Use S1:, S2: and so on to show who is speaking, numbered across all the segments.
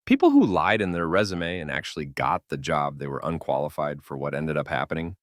S1: People who lied in their resume and actually got the job they were unqualified for what ended up happening.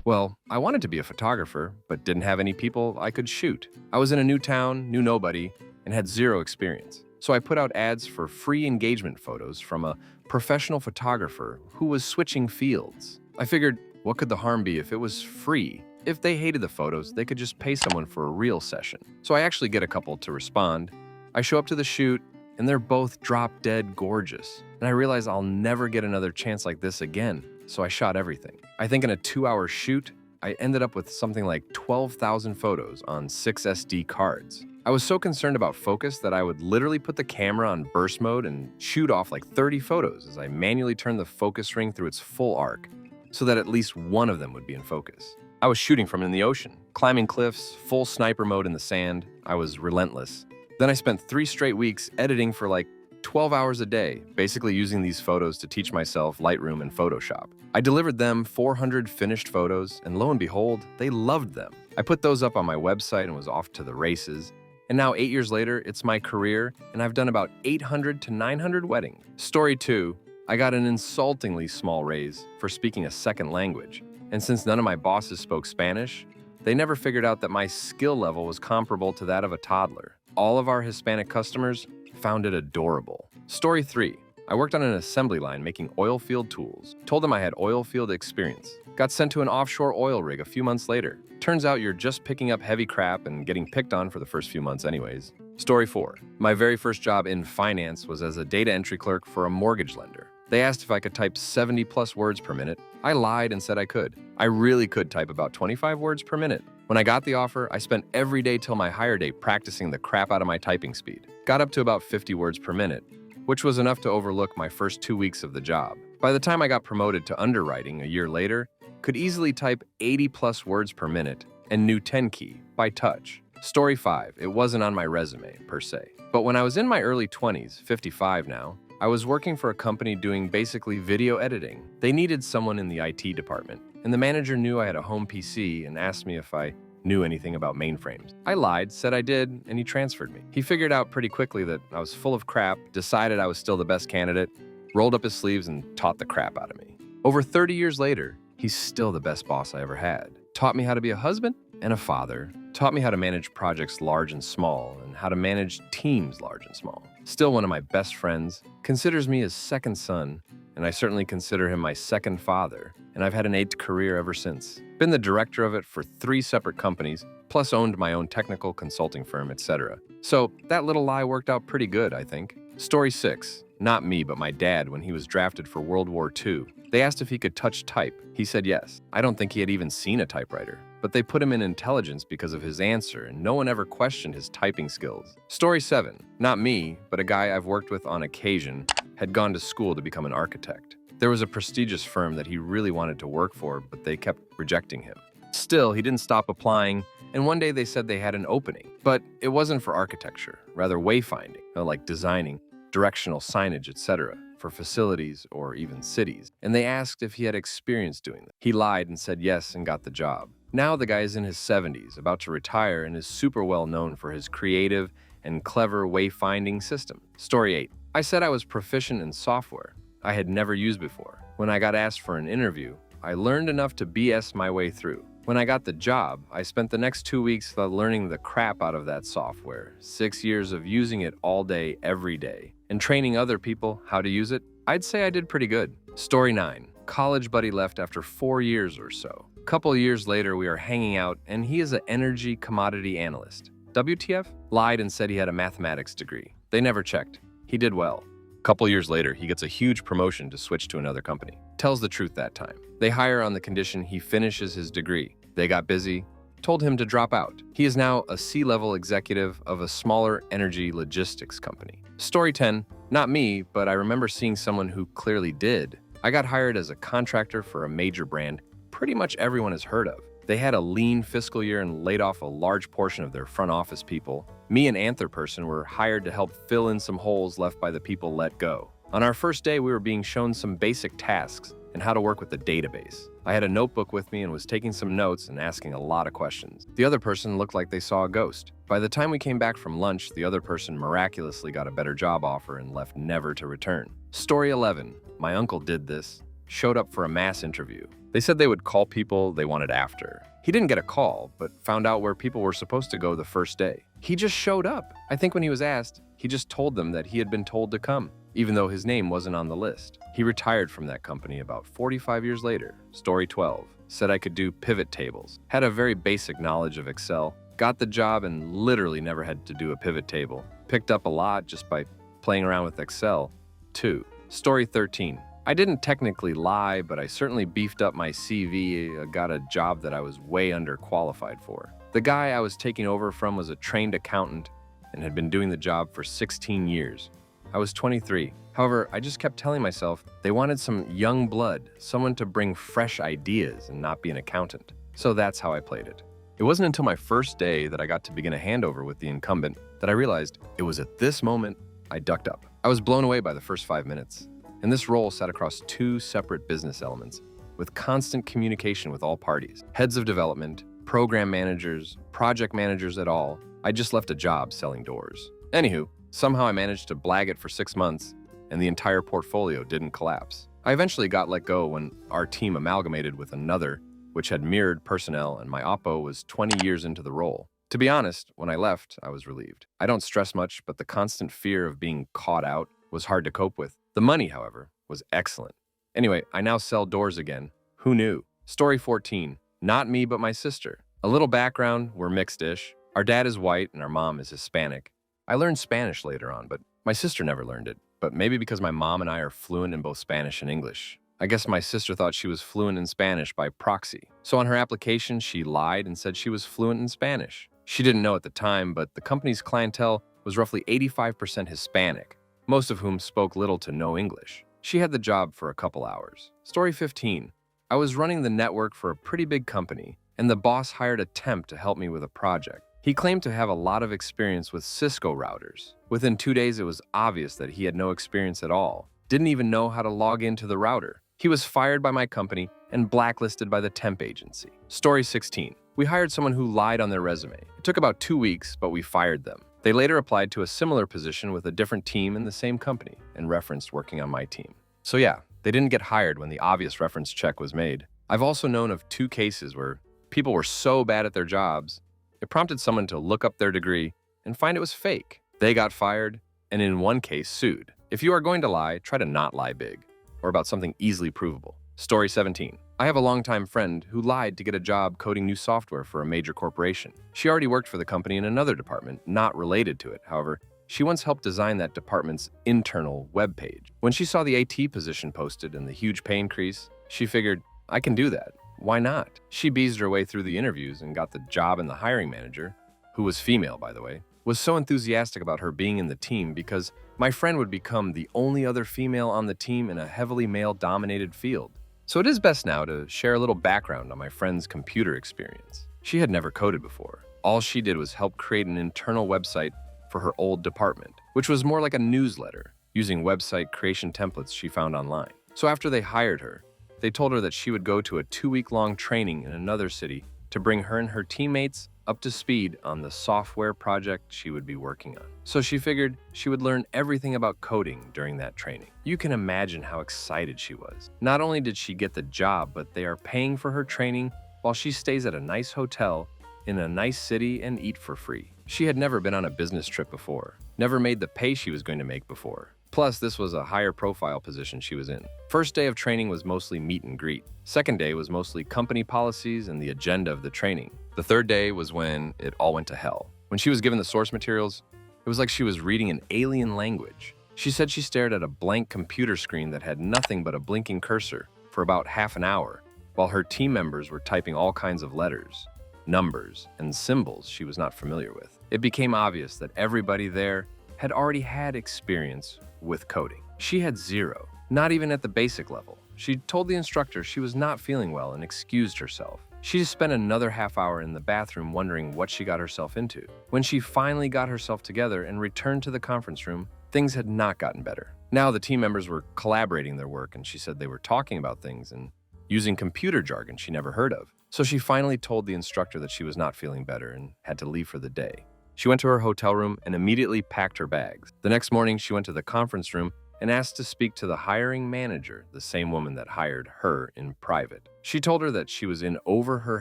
S1: Well, I wanted to be a photographer, but didn't have any people I could shoot. I was in a new town, knew nobody, and had zero experience. So I put out ads for free engagement photos from a professional photographer who was switching fields. I figured, what could the harm be if it was free? If they hated the photos, they could just pay someone for a real session. So I actually get a couple to respond. I show up to the shoot, and they're both drop-dead gorgeous. And I realize I'll never get another chance like this again, so I shot everything. I think in a 2-hour shoot, I ended up with something like 12,000 photos on 6 SD cards. I was so concerned about focus that I would literally put the camera on burst mode and shoot off like 30 photos as I manually turned the focus ring through its full arc, so that at least one of them would be in focus. I was shooting from in the ocean, climbing cliffs, full sniper mode in the sand. I was relentless. Then I spent 3 straight weeks editing for like 12 hours a day, basically using these photos to teach myself Lightroom and Photoshop. I delivered them 400 finished photos, and lo and behold, they loved them. I put those up on my website and was off to the races. And now 8 years later, it's my career, and I've done about 800 to 900 weddings. Story 2, I got an insultingly small raise for speaking a second language. And since none of my bosses spoke Spanish, they never figured out that my skill level was comparable to that of a toddler. All of our Hispanic customers found it adorable. Story 3, I worked on an assembly line making oil field tools. Told them I had oil field experience. Got sent to an offshore oil rig a few months later. Turns out you're just picking up heavy crap and getting picked on for the first few months anyways. Story 4, my very first job in finance was as a data entry clerk for a mortgage lender. They asked if I could type 70 plus words per minute. I lied and said I could. I really could type about 25 words per minute. When I got the offer, I spent every day till my hire date practicing the crap out of my typing speed. Got up to about 50 words per minute, which was enough to overlook my first 2 weeks of the job. By the time I got promoted to underwriting a year later, could easily type 80 plus words per minute and knew 10 key by touch. Story 5, it wasn't on my resume per se. But when I was in my early 20s, 55 now, I was working for a company doing basically video editing. They needed someone in the IT department, and the manager knew I had a home PC and asked me if I knew anything about mainframes. I lied, said I did, and he transferred me. He figured out pretty quickly that I was full of crap, decided I was still the best candidate, rolled up his sleeves and taught the crap out of me. Over 30 years later, he's still the best boss I ever had. Taught me how to be a husband and a father, taught me how to manage projects large and small, and how to manage teams large and small. Still one of my best friends, considers me his second son, and I certainly consider him my second father, and I've had an 8th career ever since. Been the director of it for 3 separate companies, plus owned my own technical consulting firm, etc. So that little lie worked out pretty good, I think. Story 6, not me, but my dad when he was drafted for World War II. They asked if he could touch type. He said yes. I don't think he had even seen a typewriter. But they put him in intelligence because of his answer, and no one ever questioned his typing skills. Story 7, not me, but a guy I've worked with on occasion, had gone to school to become an architect. There was a prestigious firm that he really wanted to work for, but they kept rejecting him. Still, he didn't stop applying, and one day they said they had an opening. But it wasn't for architecture, rather wayfinding, like designing, directional signage, etc., for facilities or even cities. And they asked if he had experience doing that. He lied and said yes and got the job. Now the guy is in his 70s, about to retire, and is super well known for his creative and clever wayfinding system. Story 8, I said I was proficient in software I had never used before. When I got asked for an interview, I learned enough to BS my way through. When I got the job, I spent the next 2 weeks learning the crap out of that software, 6 years of using it all day, every day, and training other people how to use it. I'd say I did pretty good. Story 9, college buddy left after 4 years or so. Couple years later, we are hanging out, and he is an energy commodity analyst. WTF? Lied and said he had a mathematics degree. They never checked. He did well. Couple years later, he gets a huge promotion to switch to another company. Tells the truth that time. They hire on the condition he finishes his degree. They got busy, told him to drop out. He is now a C-level executive of a smaller energy logistics company. Story 10, not me, but I remember seeing someone who clearly did. I got hired as a contractor for a major brand pretty much everyone has heard of. They had a lean fiscal year and laid off a large portion of their front office people. Me and Anther Person were hired to help fill in some holes left by the people let go. On our first day, we were being shown some basic tasks and how to work with the database. I had a notebook with me and was taking some notes and asking a lot of questions. The other person looked like they saw a ghost. By the time we came back from lunch, the other person miraculously got a better job offer and left never to return. Story 11. My uncle did this. Showed up for a mass interview. They said they would call people they wanted after. He didn't get a call, but found out where people were supposed to go the first day. He just showed up. I think when he was asked, he just told them that he had been told to come, even though his name wasn't on the list. He retired from that company about 45 years later. Story 12. Said I could do pivot tables. Had a very basic knowledge of Excel. Got the job and literally never had to do a pivot table. Picked up a lot just by playing around with Excel. 2. Story 13. I didn't technically lie, but I certainly beefed up my CV, got a job that I was way underqualified for. The guy I was taking over from was a trained accountant and had been doing the job for 16 years. I was 23. However, I just kept telling myself they wanted some young blood, someone to bring fresh ideas and not be an accountant. So that's how I played it. It wasn't until my first day that I got to begin a handover with the incumbent that I realized it was at this moment I ducked up. I was blown away by the first 5 minutes. And this role sat across 2 separate business elements with constant communication with all parties. Heads of development, program managers, project managers et al. I just left a job selling doors. Anywho, somehow I managed to blag it for 6 months and the entire portfolio didn't collapse. I eventually got let go when our team amalgamated with another, which had mirrored personnel, and my oppo was 20 years into the role. To be honest, when I left, I was relieved. I don't stress much, but the constant fear of being caught out was hard to cope with. The money, however, was excellent. Anyway, I now sell doors again. Who knew? Story 14. Not me, but my sister. A little background, we're mixed-ish. Our dad is white and our mom is Hispanic. I learned Spanish later on, but my sister never learned it. But maybe because my mom and I are fluent in both Spanish and English. I guess my sister thought she was fluent in Spanish by proxy. So on her application, she lied and said she was fluent in Spanish. She didn't know at the time, but the company's clientele was roughly 85% Hispanic, most of whom spoke little to no English. She had the job for a couple hours. Story 15. I was running the network for a pretty big company, and the boss hired a temp to help me with a project. He claimed to have a lot of experience with Cisco routers. Within 2 days, it was obvious that he had no experience at all, didn't even know how to log into the router. He was fired by my company and blacklisted by the temp agency. Story 16. We hired someone who lied on their resume. It took about 2 weeks, but we fired them. They later applied to a similar position with a different team in the same company and referenced working on my team. So yeah, they didn't get hired when the obvious reference check was made. I've also known of 2 cases where people were so bad at their jobs, it prompted someone to look up their degree and find it was fake. They got fired, and in one case sued. If you are going to lie, try to not lie big, or about something easily provable. Story 17. I have a longtime friend who lied to get a job coding new software for a major corporation. She already worked for the company in another department, not related to it. However, she once helped design that department's internal web page. When she saw the AT position posted and the huge pay increase, she figured, I can do that. Why not? She beezed her way through the interviews and got the job, and the hiring manager, who was female by the way, was so enthusiastic about her being in the team because my friend would become the only other female on the team in a heavily male-dominated field. So it is best now to share a little background on my friend's computer experience. She had never coded before. All she did was help create an internal website for her old department, which was more like a newsletter, using website creation templates she found online. So after they hired her, they told her that she would go to a 2-week-long training in another city to bring her and her teammates up to speed on the software project she would be working on. So she figured she would learn everything about coding during that training. You can imagine how excited she was. Not only did she get the job, but they are paying for her training while she stays at a nice hotel in a nice city and eat for free. She had never been on a business trip before, never made the pay she was going to make before. Plus, this was a higher profile position she was in. First day of training was mostly meet and greet. Second day was mostly company policies and the agenda of the training. The third day was when it all went to hell. When she was given the source materials, it was like she was reading an alien language. She said she stared at a blank computer screen that had nothing but a blinking cursor for about half an hour, while her team members were typing all kinds of letters, numbers, and symbols she was not familiar with. It became obvious that everybody there had already had experience with coding. She had zero, not even at the basic level. She told the instructor she was not feeling well and excused herself. She just spent another half hour in the bathroom wondering what she got herself into. When she finally got herself together and returned to the conference room, things had not gotten better. Now the team members were collaborating their work, and she said they were talking about things, and using computer jargon she never heard of. So she finally told the instructor that she was not feeling better and had to leave for the day. She went to her hotel room and immediately packed her bags. The next morning, she went to the conference room and asked to speak to the hiring manager, the same woman that hired her in private. She told her that she was in over her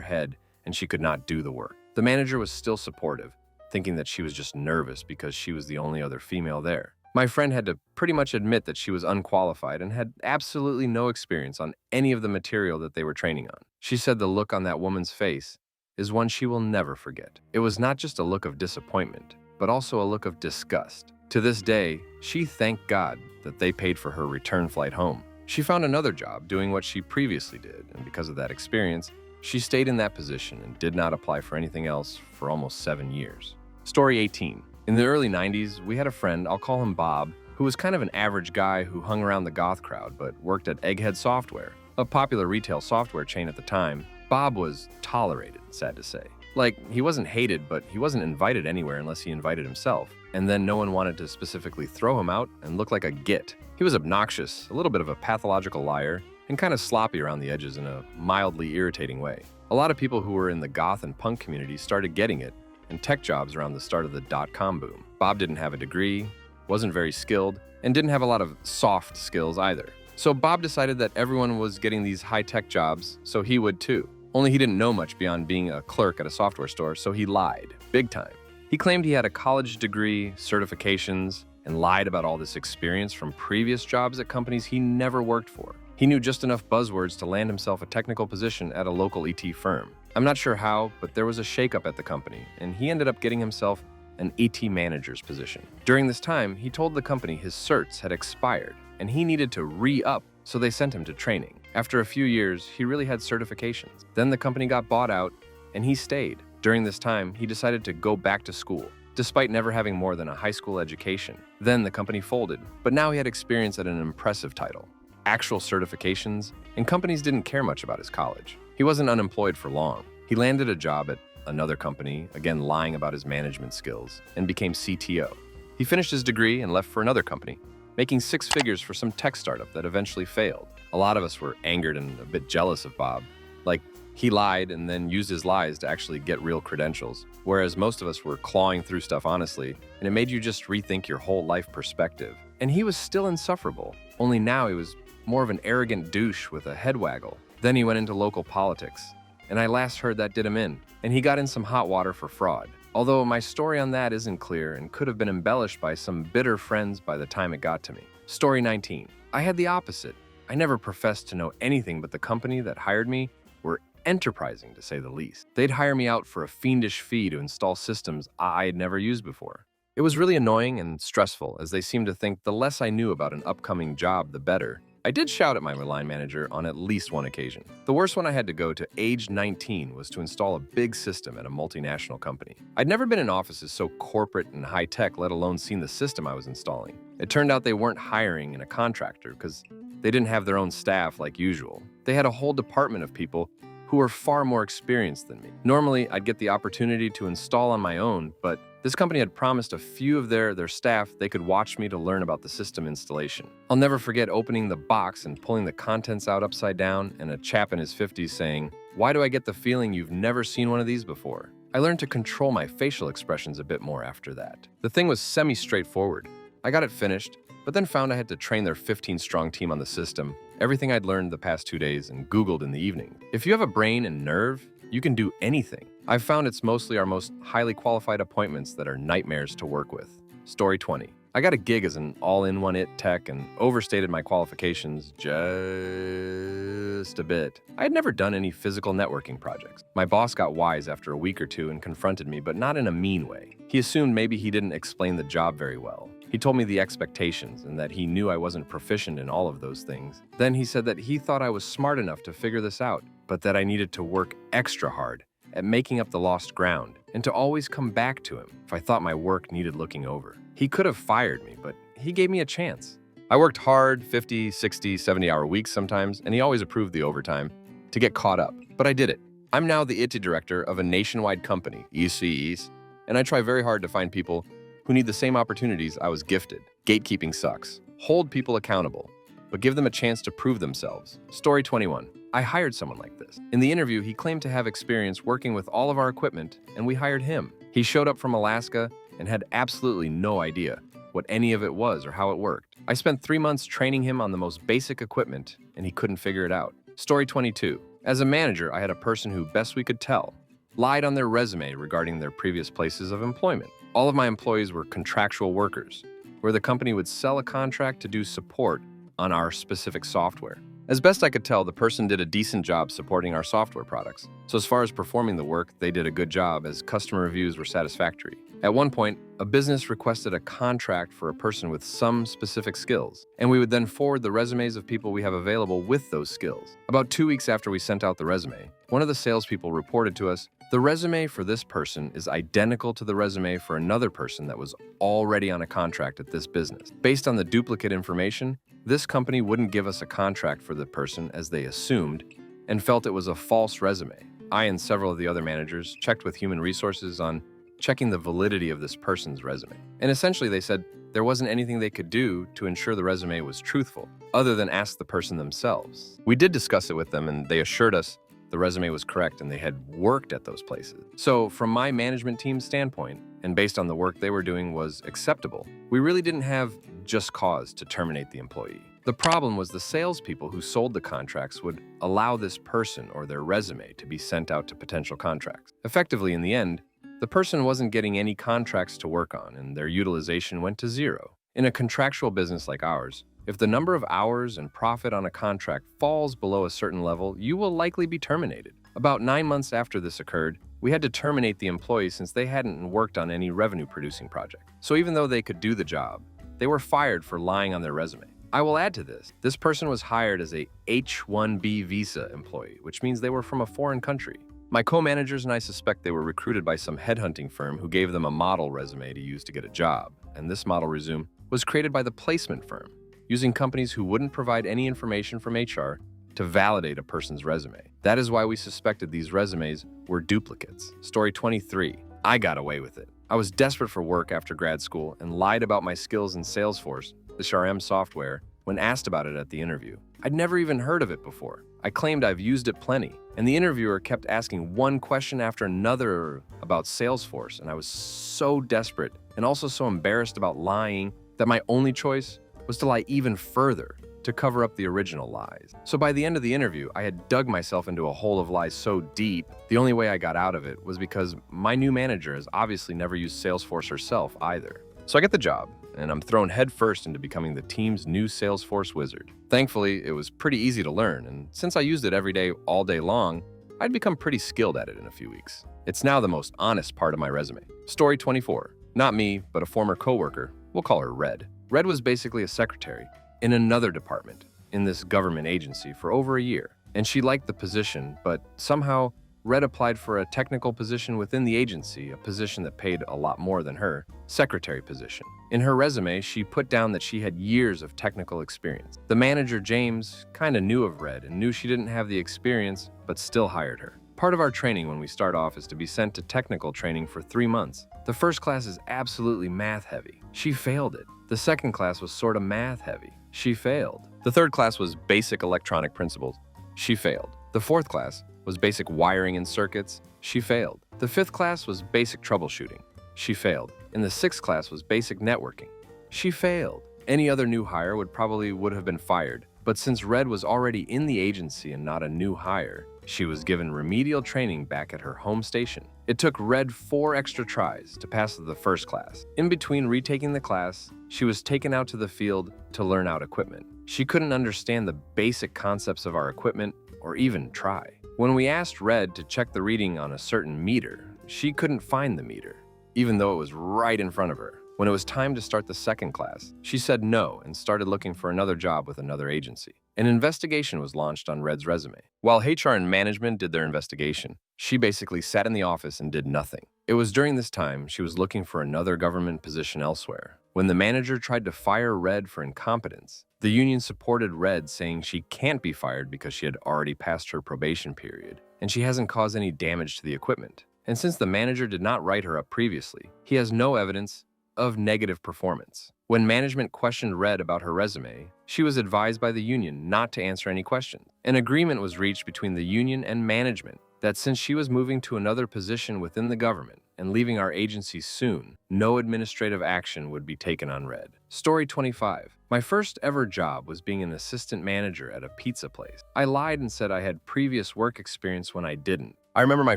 S1: head and she could not do the work. The manager was still supportive, thinking that she was just nervous because she was the only other female there. My friend had to pretty much admit that she was unqualified and had absolutely no experience on any of the material that they were training on. She said the look on that woman's face is one she will never forget. It was not just a look of disappointment, but also a look of disgust. To this day, she thanked God that they paid for her return flight home. She found another job doing what she previously did, and because of that experience, she stayed in that position and did not apply for anything else for almost 7 years. Story 18. In the early 90s, we had a friend, I'll call him Bob, who was kind of an average guy who hung around the goth crowd but worked at Egghead Software, a popular retail software chain at the time. Bob was tolerated, sad to say. Like, he wasn't hated, but he wasn't invited anywhere unless he invited himself. And then no one wanted to specifically throw him out and look like a git. He was obnoxious, a little bit of a pathological liar, and kind of sloppy around the edges in a mildly irritating way. A lot of people who were in the goth and punk community started getting it, and tech jobs around the start of the dot-com boom. Bob didn't have a degree, wasn't very skilled, and didn't have a lot of soft skills either. So Bob decided that everyone was getting these high-tech jobs, so he would too. Only he didn't know much beyond being a clerk at a software store, so he lied, big time. He claimed he had a college degree, certifications, and lied about all this experience from previous jobs at companies he never worked for. He knew just enough buzzwords to land himself a technical position at a local ET firm. I'm not sure how, but there was a shakeup at the company, and he ended up getting himself an ET manager's position. During this time, he told the company his certs had expired, and he needed to re-up, so they sent him to training. After a few years, he really had certifications. Then the company got bought out, and he stayed. During this time, he decided to go back to school, despite never having more than a high school education. Then the company folded, but now he had experience at an impressive title, actual certifications, and companies didn't care much about his college. He wasn't unemployed for long. He landed a job at another company, again lying about his management skills, and became CTO. He finished his degree and left for another company, making 6 figures for some tech startup that eventually failed. A lot of us were angered and a bit jealous of Bob. Like, he lied and then used his lies to actually get real credentials, whereas most of us were clawing through stuff honestly, and it made you just rethink your whole life perspective. And he was still insufferable, only now he was more of an arrogant douche with a head waggle. Then he went into local politics, and I last heard that did him in, and he got in some hot water for fraud. Although my story on that isn't clear and could have been embellished by some bitter friends by the time it got to me. Story 19. I had the opposite. I never professed to know anything, but the company that hired me were enterprising, to say the least. They'd hire me out for a fiendish fee to install systems I had never used before. It was really annoying and stressful, as they seemed to think the less I knew about an upcoming job, the better. I did shout at my line manager on at least one occasion. The worst one I had to go to, age 19, was to install a big system at a multinational company. I'd never been in offices so corporate and high-tech, let alone seen the system I was installing. It turned out they weren't hiring in a contractor because they didn't have their own staff like usual. They had a whole department of people who were far more experienced than me. Normally, I'd get the opportunity to install on my own, but this company had promised a few of their staff they could watch me to learn about the system installation. I'll never forget opening the box and pulling the contents out upside down and a chap in his 50s saying, "Why do I get the feeling you've never seen one of these before?" I learned to control my facial expressions a bit more after that. The thing was semi-straightforward. I got it finished, but then found I had to train their 15-strong team on the system, everything I'd learned the past 2 days and Googled in the evening. If you have a brain and nerve, you can do anything. I've found it's mostly our most highly qualified appointments that are nightmares to work with. Story 20. I got a gig as an all-in-one-it tech and overstated my qualifications just a bit. I had never done any physical networking projects. My boss got wise after a week or two and confronted me, but not in a mean way. He assumed maybe he didn't explain the job very well. He told me the expectations and that he knew I wasn't proficient in all of those things. Then he said that he thought I was smart enough to figure this out, but that I needed to work extra hard at making up the lost ground and to always come back to him if I thought my work needed looking over. He could have fired me, but he gave me a chance. I worked hard, 50, 60, 70-hour weeks sometimes, and he always approved the overtime to get caught up. But I did it. I'm now the IT director of a nationwide company, ECEs, and I try very hard to find people who need the same opportunities I was gifted. Gatekeeping sucks. Hold people accountable, but give them a chance to prove themselves. Story 21. I hired someone like this. In the interview, he claimed to have experience working with all of our equipment, and we hired him. He showed up from Alaska and had absolutely no idea what any of it was or how it worked. I spent 3 months training him on the most basic equipment, and he couldn't figure it out. Story 22. As a manager, I had a person who, best we could tell, lied on their resume regarding their previous places of employment. All of my employees were contractual workers, where the company would sell a contract to do support on our specific software. As best I could tell, the person did a decent job supporting our software products. So as far as performing the work, they did a good job as customer reviews were satisfactory. At one point, a business requested a contract for a person with some specific skills, and we would then forward the resumes of people we have available with those skills. About 2 weeks after we sent out the resume, one of the salespeople reported to us, "The resume for this person is identical to the resume for another person that was already on a contract at this business. Based on the duplicate information, this company wouldn't give us a contract for the person as they assumed and felt it was a false resume." I and several of the other managers checked with human resources on checking the validity of this person's resume. And essentially they said there wasn't anything they could do to ensure the resume was truthful, other than ask the person themselves. We did discuss it with them, and they assured us the resume was correct and they had worked at those places. So from my management team's standpoint, and based on the work they were doing was acceptable, we really didn't have just cause to terminate the employee. The problem was the salespeople who sold the contracts would allow this person or their resume to be sent out to potential contracts. Effectively, in the end, the person wasn't getting any contracts to work on, and their utilization went to zero. In a contractual business like ours, if the number of hours and profit on a contract falls below a certain level, you will likely be terminated. About 9 months after this occurred, we had to terminate the employee since they hadn't worked on any revenue-producing project. So even though they could do the job, they were fired for lying on their resume. I will add to this person was hired as a H-1B visa employee, which means they were from a foreign country. My co-managers and I suspect they were recruited by some headhunting firm who gave them a model resume to use to get a job, and this model resume was created by the placement firm, using companies who wouldn't provide any information from HR to validate a person's resume. That is why we suspected these resumes were duplicates. Story 23. I got away with it. I was desperate for work after grad school and lied about my skills in Salesforce, the CRM software, when asked about it at the interview. I'd never even heard of it before. I claimed I've used it plenty, and the interviewer kept asking one question after another about Salesforce, and I was so desperate and also so embarrassed about lying that my only choice was to lie even further to cover up the original lies. So by the end of the interview, I had dug myself into a hole of lies so deep, the only way I got out of it was because my new manager has obviously never used Salesforce herself either. So I get the job, and I'm thrown headfirst into becoming the team's new Salesforce wizard. Thankfully, it was pretty easy to learn, and since I used it every day, all day long, I'd become pretty skilled at it in a few weeks. It's now the most honest part of my resume. Story 24. Not me, but a former coworker. We'll call her Red. Red was basically a secretary in another department in this government agency for over a year, and she liked the position, but somehow Red applied for a technical position within the agency, a position that paid a lot more than her secretary position. In her resume, she put down that she had years of technical experience. The manager, James, kind of knew of Red and knew she didn't have the experience, but still hired her. Part of our training when we start off is to be sent to technical training for 3 months. The first class is absolutely math heavy. She failed it. The second class was sort of math heavy. She failed. The third class was basic electronic principles. She failed. The fourth class was basic wiring and circuits. She failed. The fifth class was basic troubleshooting. She failed. And the sixth class was basic networking. She failed. Any other new hire would have been fired. But since Red was already in the agency and not a new hire, she was given remedial training back at her home station. It took Red 4 extra tries to pass the first class. In between retaking the class, she was taken out to the field to learn out equipment. She couldn't understand the basic concepts of our equipment or even try. When we asked Red to check the reading on a certain meter, she couldn't find the meter, even though it was right in front of her. When it was time to start the second class, she said no and started looking for another job with another agency. An investigation was launched on Red's resume. While HR and management did their investigation, she basically sat in the office and did nothing. It was during this time she was looking for another government position elsewhere. When the manager tried to fire Red for incompetence, the union supported Red, saying she can't be fired because she had already passed her probation period and she hasn't caused any damage to the equipment. And since the manager did not write her up previously, he has no evidence of negative performance. When management questioned Red about her resume, she was advised by the union not to answer any questions. An agreement was reached between the union and management that since she was moving to another position within the government and leaving our agency soon, no administrative action would be taken on Red. Story 25. My first ever job was being an assistant manager at a pizza place. I lied and said I had previous work experience when I didn't. I remember my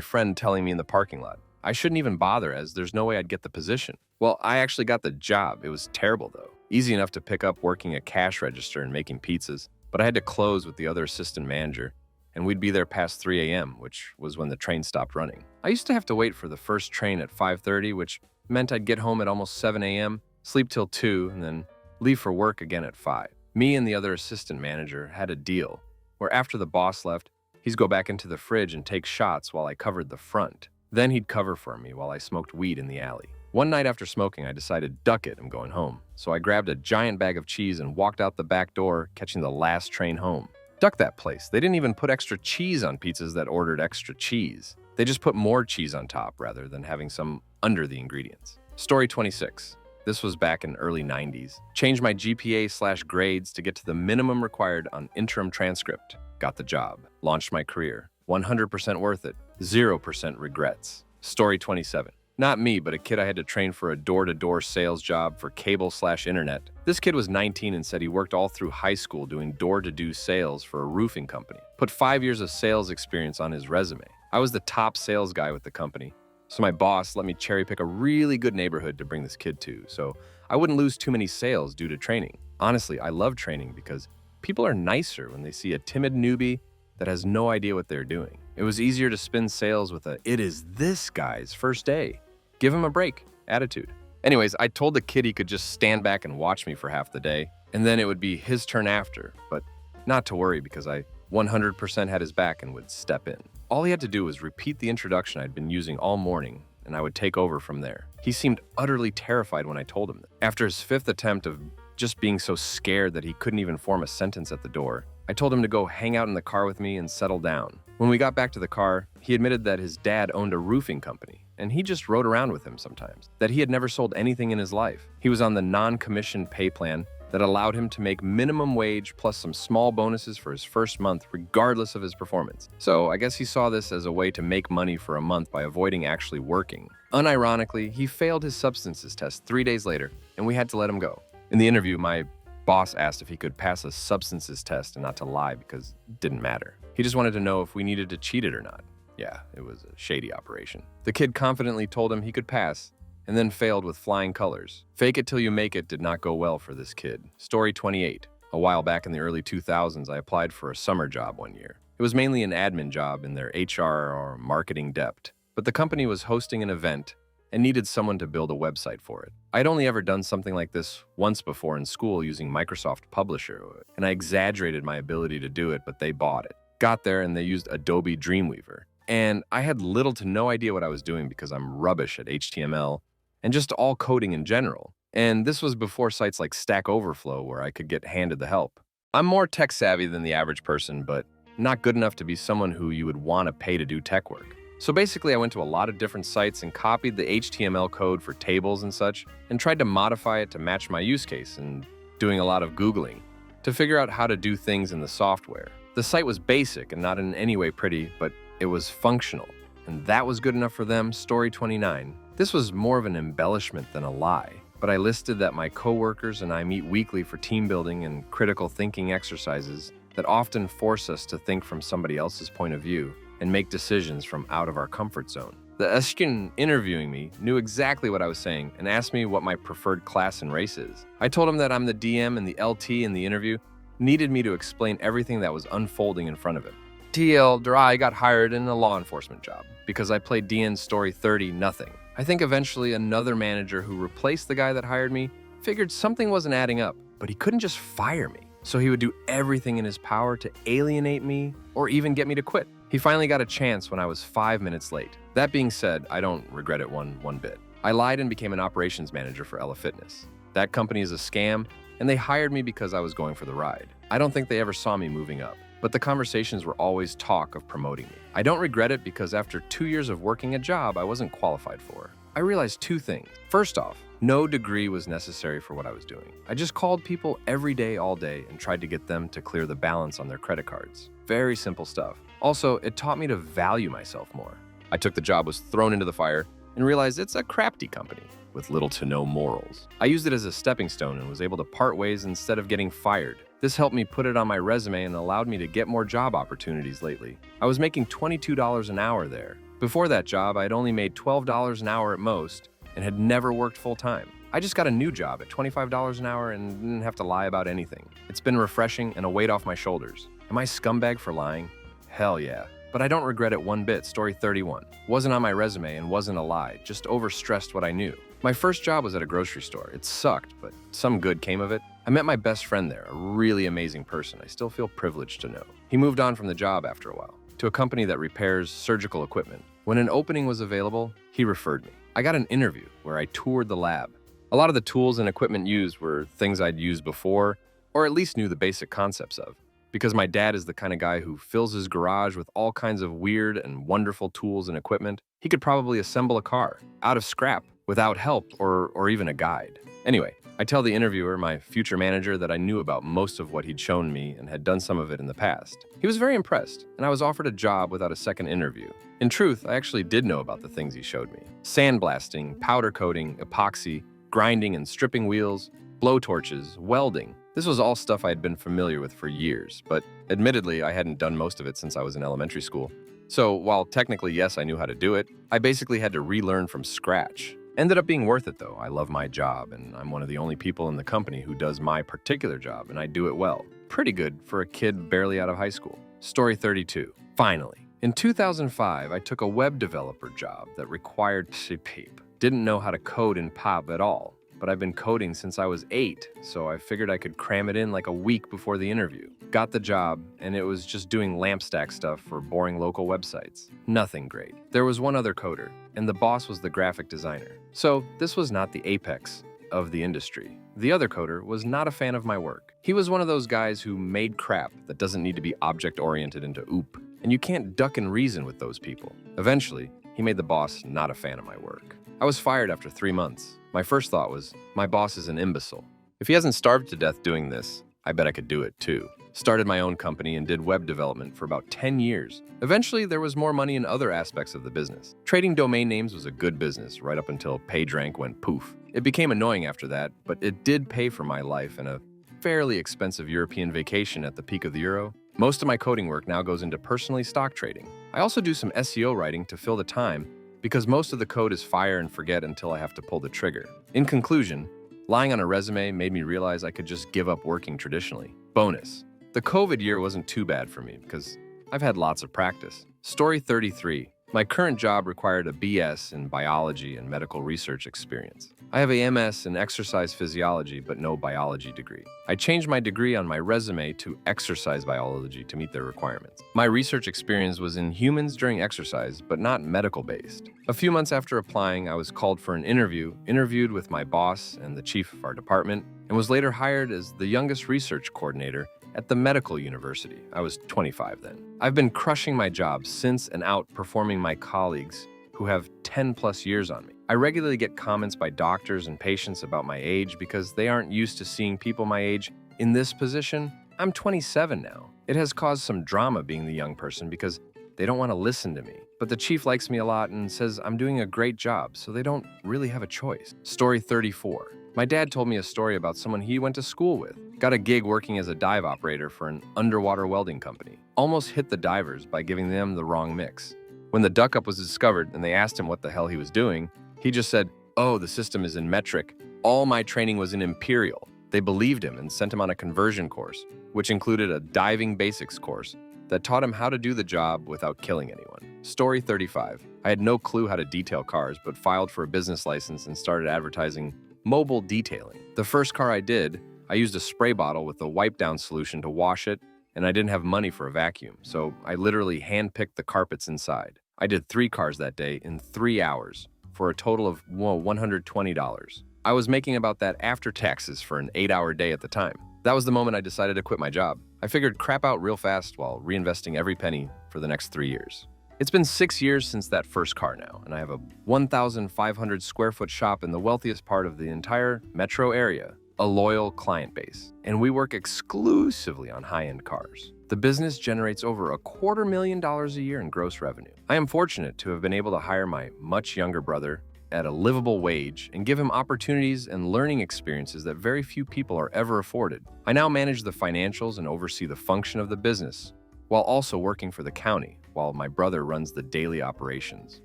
S1: friend telling me in the parking lot, I shouldn't even bother as there's no way I'd get the position. Well, I actually got the job. It was terrible though. Easy enough to pick up working a cash register and making pizzas, but I had to close with the other assistant manager, and we'd be there past 3 a.m., which was when the train stopped running. I used to have to wait for the first train at 5:30, which meant I'd get home at almost 7 a.m., sleep till 2, and then leave for work again at 5. Me and the other assistant manager had a deal where after the boss left, he'd go back into the fridge and take shots while I covered the front. Then he'd cover for me while I smoked weed in the alley. One night after smoking, I decided, duck it, I'm going home. So I grabbed a giant bag of cheese and walked out the back door, catching the last train home. Duck that place. They didn't even put extra cheese on pizzas that ordered extra cheese. They just put more cheese on top rather than having some under the ingredients. Story 26. This was back in early 90s. Changed my GPA/grades to get to the minimum required on interim transcript. Got the job. Launched my career. 100% worth it. 0% regrets. Story 27. Not me, but a kid I had to train for a door-to-door sales job for cable/internet. This kid was 19 and said he worked all through high school doing door-to-door sales for a roofing company. Put 5 years of sales experience on his resume. I was the top sales guy with the company, so my boss let me cherry-pick a really good neighborhood to bring this kid to, so I wouldn't lose too many sales due to training. Honestly, I love training because people are nicer when they see a timid newbie that has no idea what they're doing. It was easier to spin sales with a, it is this guy's first day. Give him a break attitude. Anyways, I told the kid he could just stand back and watch me for half the day, and then it would be his turn after, but not to worry because I 100% had his back and would step in. All he had to do was repeat the introduction I'd been using all morning, and I would take over from there. He seemed utterly terrified when I told him that. After his 5th attempt of just being so scared that he couldn't even form a sentence at the door, I told him to go hang out in the car with me and settle down. When we got back to the car, he admitted that his dad owned a roofing company, and he just rode around with him sometimes, that he had never sold anything in his life. He was on the non-commissioned pay plan that allowed him to make minimum wage plus some small bonuses for his first month regardless of his performance. So I guess he saw this as a way to make money for a month by avoiding actually working. Unironically, he failed his substances test 3 days later, and we had to let him go. In the interview, my boss asked if he could pass a substances test and not to lie because it didn't matter. He just wanted to know if we needed to cheat it or not. Yeah, it was a shady operation. The kid confidently told him he could pass, and then failed with flying colors. Fake it till you make it did not go well for this kid. Story 28. A while back in the early 2000s, I applied for a summer job one year. It was mainly an admin job in their HR or marketing depth, but the company was hosting an event and needed someone to build a website for it. I'd only ever done something like this once before in school using Microsoft Publisher, and I exaggerated my ability to do it, but they bought it. Got there and they used Adobe Dreamweaver. And I had little to no idea what I was doing because I'm rubbish at HTML and just all coding in general. And this was before sites like Stack Overflow where I could get handed the help. I'm more tech savvy than the average person, but not good enough to be someone who you would want to pay to do tech work. So basically, I went to a lot of different sites and copied the HTML code for tables and such, and tried to modify it to match my use case, and doing a lot of Googling to figure out how to do things in the software. The site was basic and not in any way pretty, but it was functional, and that was good enough for them. Story 29. This was more of an embellishment than a lie, but I listed that my coworkers and I meet weekly for team building and critical thinking exercises that often force us to think from somebody else's point of view and make decisions from out of our comfort zone. The Escalating interviewing me knew exactly what I was saying and asked me what my preferred class and race is. I told him that I'm the DM and the LT in the interview needed me to explain everything that was unfolding in front of him. I got hired in a law enforcement job because I played DN's story 30 nothing. I think eventually another manager who replaced the guy that hired me figured something wasn't adding up, but he couldn't just fire me. So he would do everything in his power to alienate me or even get me to quit. He finally got a chance when I was 5 minutes late. That being said, I don't regret it one bit. I lied and became an operations manager for Ella Fitness. That company is a scam, and they hired me because I was going for the ride. I don't think they ever saw me moving up, but the conversations were always talk of promoting me. I don't regret it because after 2 years of working a job I wasn't qualified for, I realized 2 things. First off, No degree was necessary for what I was doing. I just called people every day, all day, and tried to get them to clear the balance on their credit cards. Very simple stuff. Also, it taught me to value myself more. I took the job, was thrown into the fire, and realized it's a crafty company with little to no morals. I used it as a stepping stone and was able to part ways instead of getting fired. This helped me put it on my resume and allowed me to get more job opportunities lately. I was making $22 an hour there. Before that job, I had only made $12 an hour at most and had never worked full-time. I just got a new job at $25 an hour and didn't have to lie about anything. It's been refreshing and a weight off my shoulders. Am I scumbag for lying? Hell yeah. But I don't regret it one bit. Story 31. Wasn't on my resume and wasn't a lie, just overstressed what I knew. My first job was at a grocery store. It sucked, but some good came of it. I met my best friend there, a really amazing person I still feel privileged to know. He moved on from the job after a while, to a company that repairs surgical equipment. When an opening was available, he referred me. I got an interview where I toured the lab. A lot of the tools and equipment used were things I'd used before, or at least knew the basic concepts of. Because my dad is the kind of guy who fills his garage with all kinds of weird and wonderful tools and equipment, he could probably assemble a car out of scrap without help or even a guide. Anyway, I tell the interviewer, my future manager, that I knew about most of what he'd shown me and had done some of it in the past. He was very impressed, and I was offered a job without a second interview. In truth, I actually did know about the things he showed me. Sandblasting, powder coating, epoxy, grinding and stripping wheels, blowtorches, welding. This was all stuff I had been familiar with for years, but admittedly, I hadn't done most of it since I was in elementary school. So while technically, yes, I knew how to do it, I basically had to relearn from scratch. Ended up being worth it though. I love my job, and I'm one of the only people in the company who does my particular job, and I do it well. Pretty good for a kid barely out of high school. Story 32. Finally. In 2005, I took a web developer job that required PHP. Didn't know how to code in POP at all. But I've been coding since I was 8, so I figured I could cram it in like a week before the interview. Got the job, and it was just doing lamp stack stuff for boring local websites. Nothing great. There was one other coder, and the boss was the graphic designer. So this was not the apex of the industry. The other coder was not a fan of my work. He was one of those guys who made crap that doesn't need to be object-oriented into OOP, and you can't duck and reason with those people. Eventually, he made the boss not a fan of my work. I was fired after 3 months. My first thought was, my boss is an imbecile. If he hasn't starved to death doing this, I bet I could do it too. Started my own company and did web development for about 10 years. Eventually, there was more money in other aspects of the business. Trading domain names was a good business right up until PageRank went poof. It became annoying after that, but it did pay for my life and a fairly expensive European vacation at the peak of the euro. Most of my coding work now goes into personally stock trading. I also do some SEO writing to fill the time, because most of the code is fire and forget until I have to pull the trigger. In conclusion, lying on a resume made me realize I could just give up working traditionally. Bonus. The COVID year wasn't too bad for me because I've had lots of practice. Story 33. My current job required a BS in biology and medical research experience. I have a MS in exercise physiology but no biology degree. I changed my degree on my resume to exercise biology to meet their requirements. My research experience was in humans during exercise but not medical-based. A few months after applying, I was called for an interviewed with my boss and the chief of our department, and was later hired as the youngest research coordinator at the medical university. I was 25 then. I've been crushing my job since and outperforming my colleagues who have 10 plus years on me. I regularly get comments by doctors and patients about my age because they aren't used to seeing people my age in this position. I'm 27 now. It has caused some drama being the young person because they don't want to listen to me. But the chief likes me a lot and says I'm doing a great job, so they don't really have a choice. Story 34. My dad told me a story about someone he went to school with. Got a gig working as a dive operator for an underwater welding company. Almost hit the divers by giving them the wrong mix. When the duck-up was discovered and they asked him what the hell he was doing, he just said, "Oh, the system is in metric. All my training was in imperial." They believed him and sent him on a conversion course, which included a diving basics course that taught him how to do the job without killing anyone. Story 35. I had no clue how to detail cars, but filed for a business license and started advertising mobile detailing. The first car I did, I used a spray bottle with a wipe-down solution to wash it, and I didn't have money for a vacuum, so I literally hand-picked the carpets inside. I did 3 cars that day in 3 hours for a total of $120. I was making about that after taxes for an 8-hour day at the time. That was the moment I decided to quit my job. I figured crap out real fast while reinvesting every penny for the next 3 years. It's been 6 years since that first car now, and I have a 1,500 square foot shop in the wealthiest part of the entire metro area, a loyal client base, and we work exclusively on high-end cars. The business generates over $250,000 a year in gross revenue. I am fortunate to have been able to hire my much younger brother at a livable wage and give him opportunities and learning experiences that very few people are ever afforded. I now manage the financials and oversee the function of the business, while also working for the county, while my brother runs the daily operations,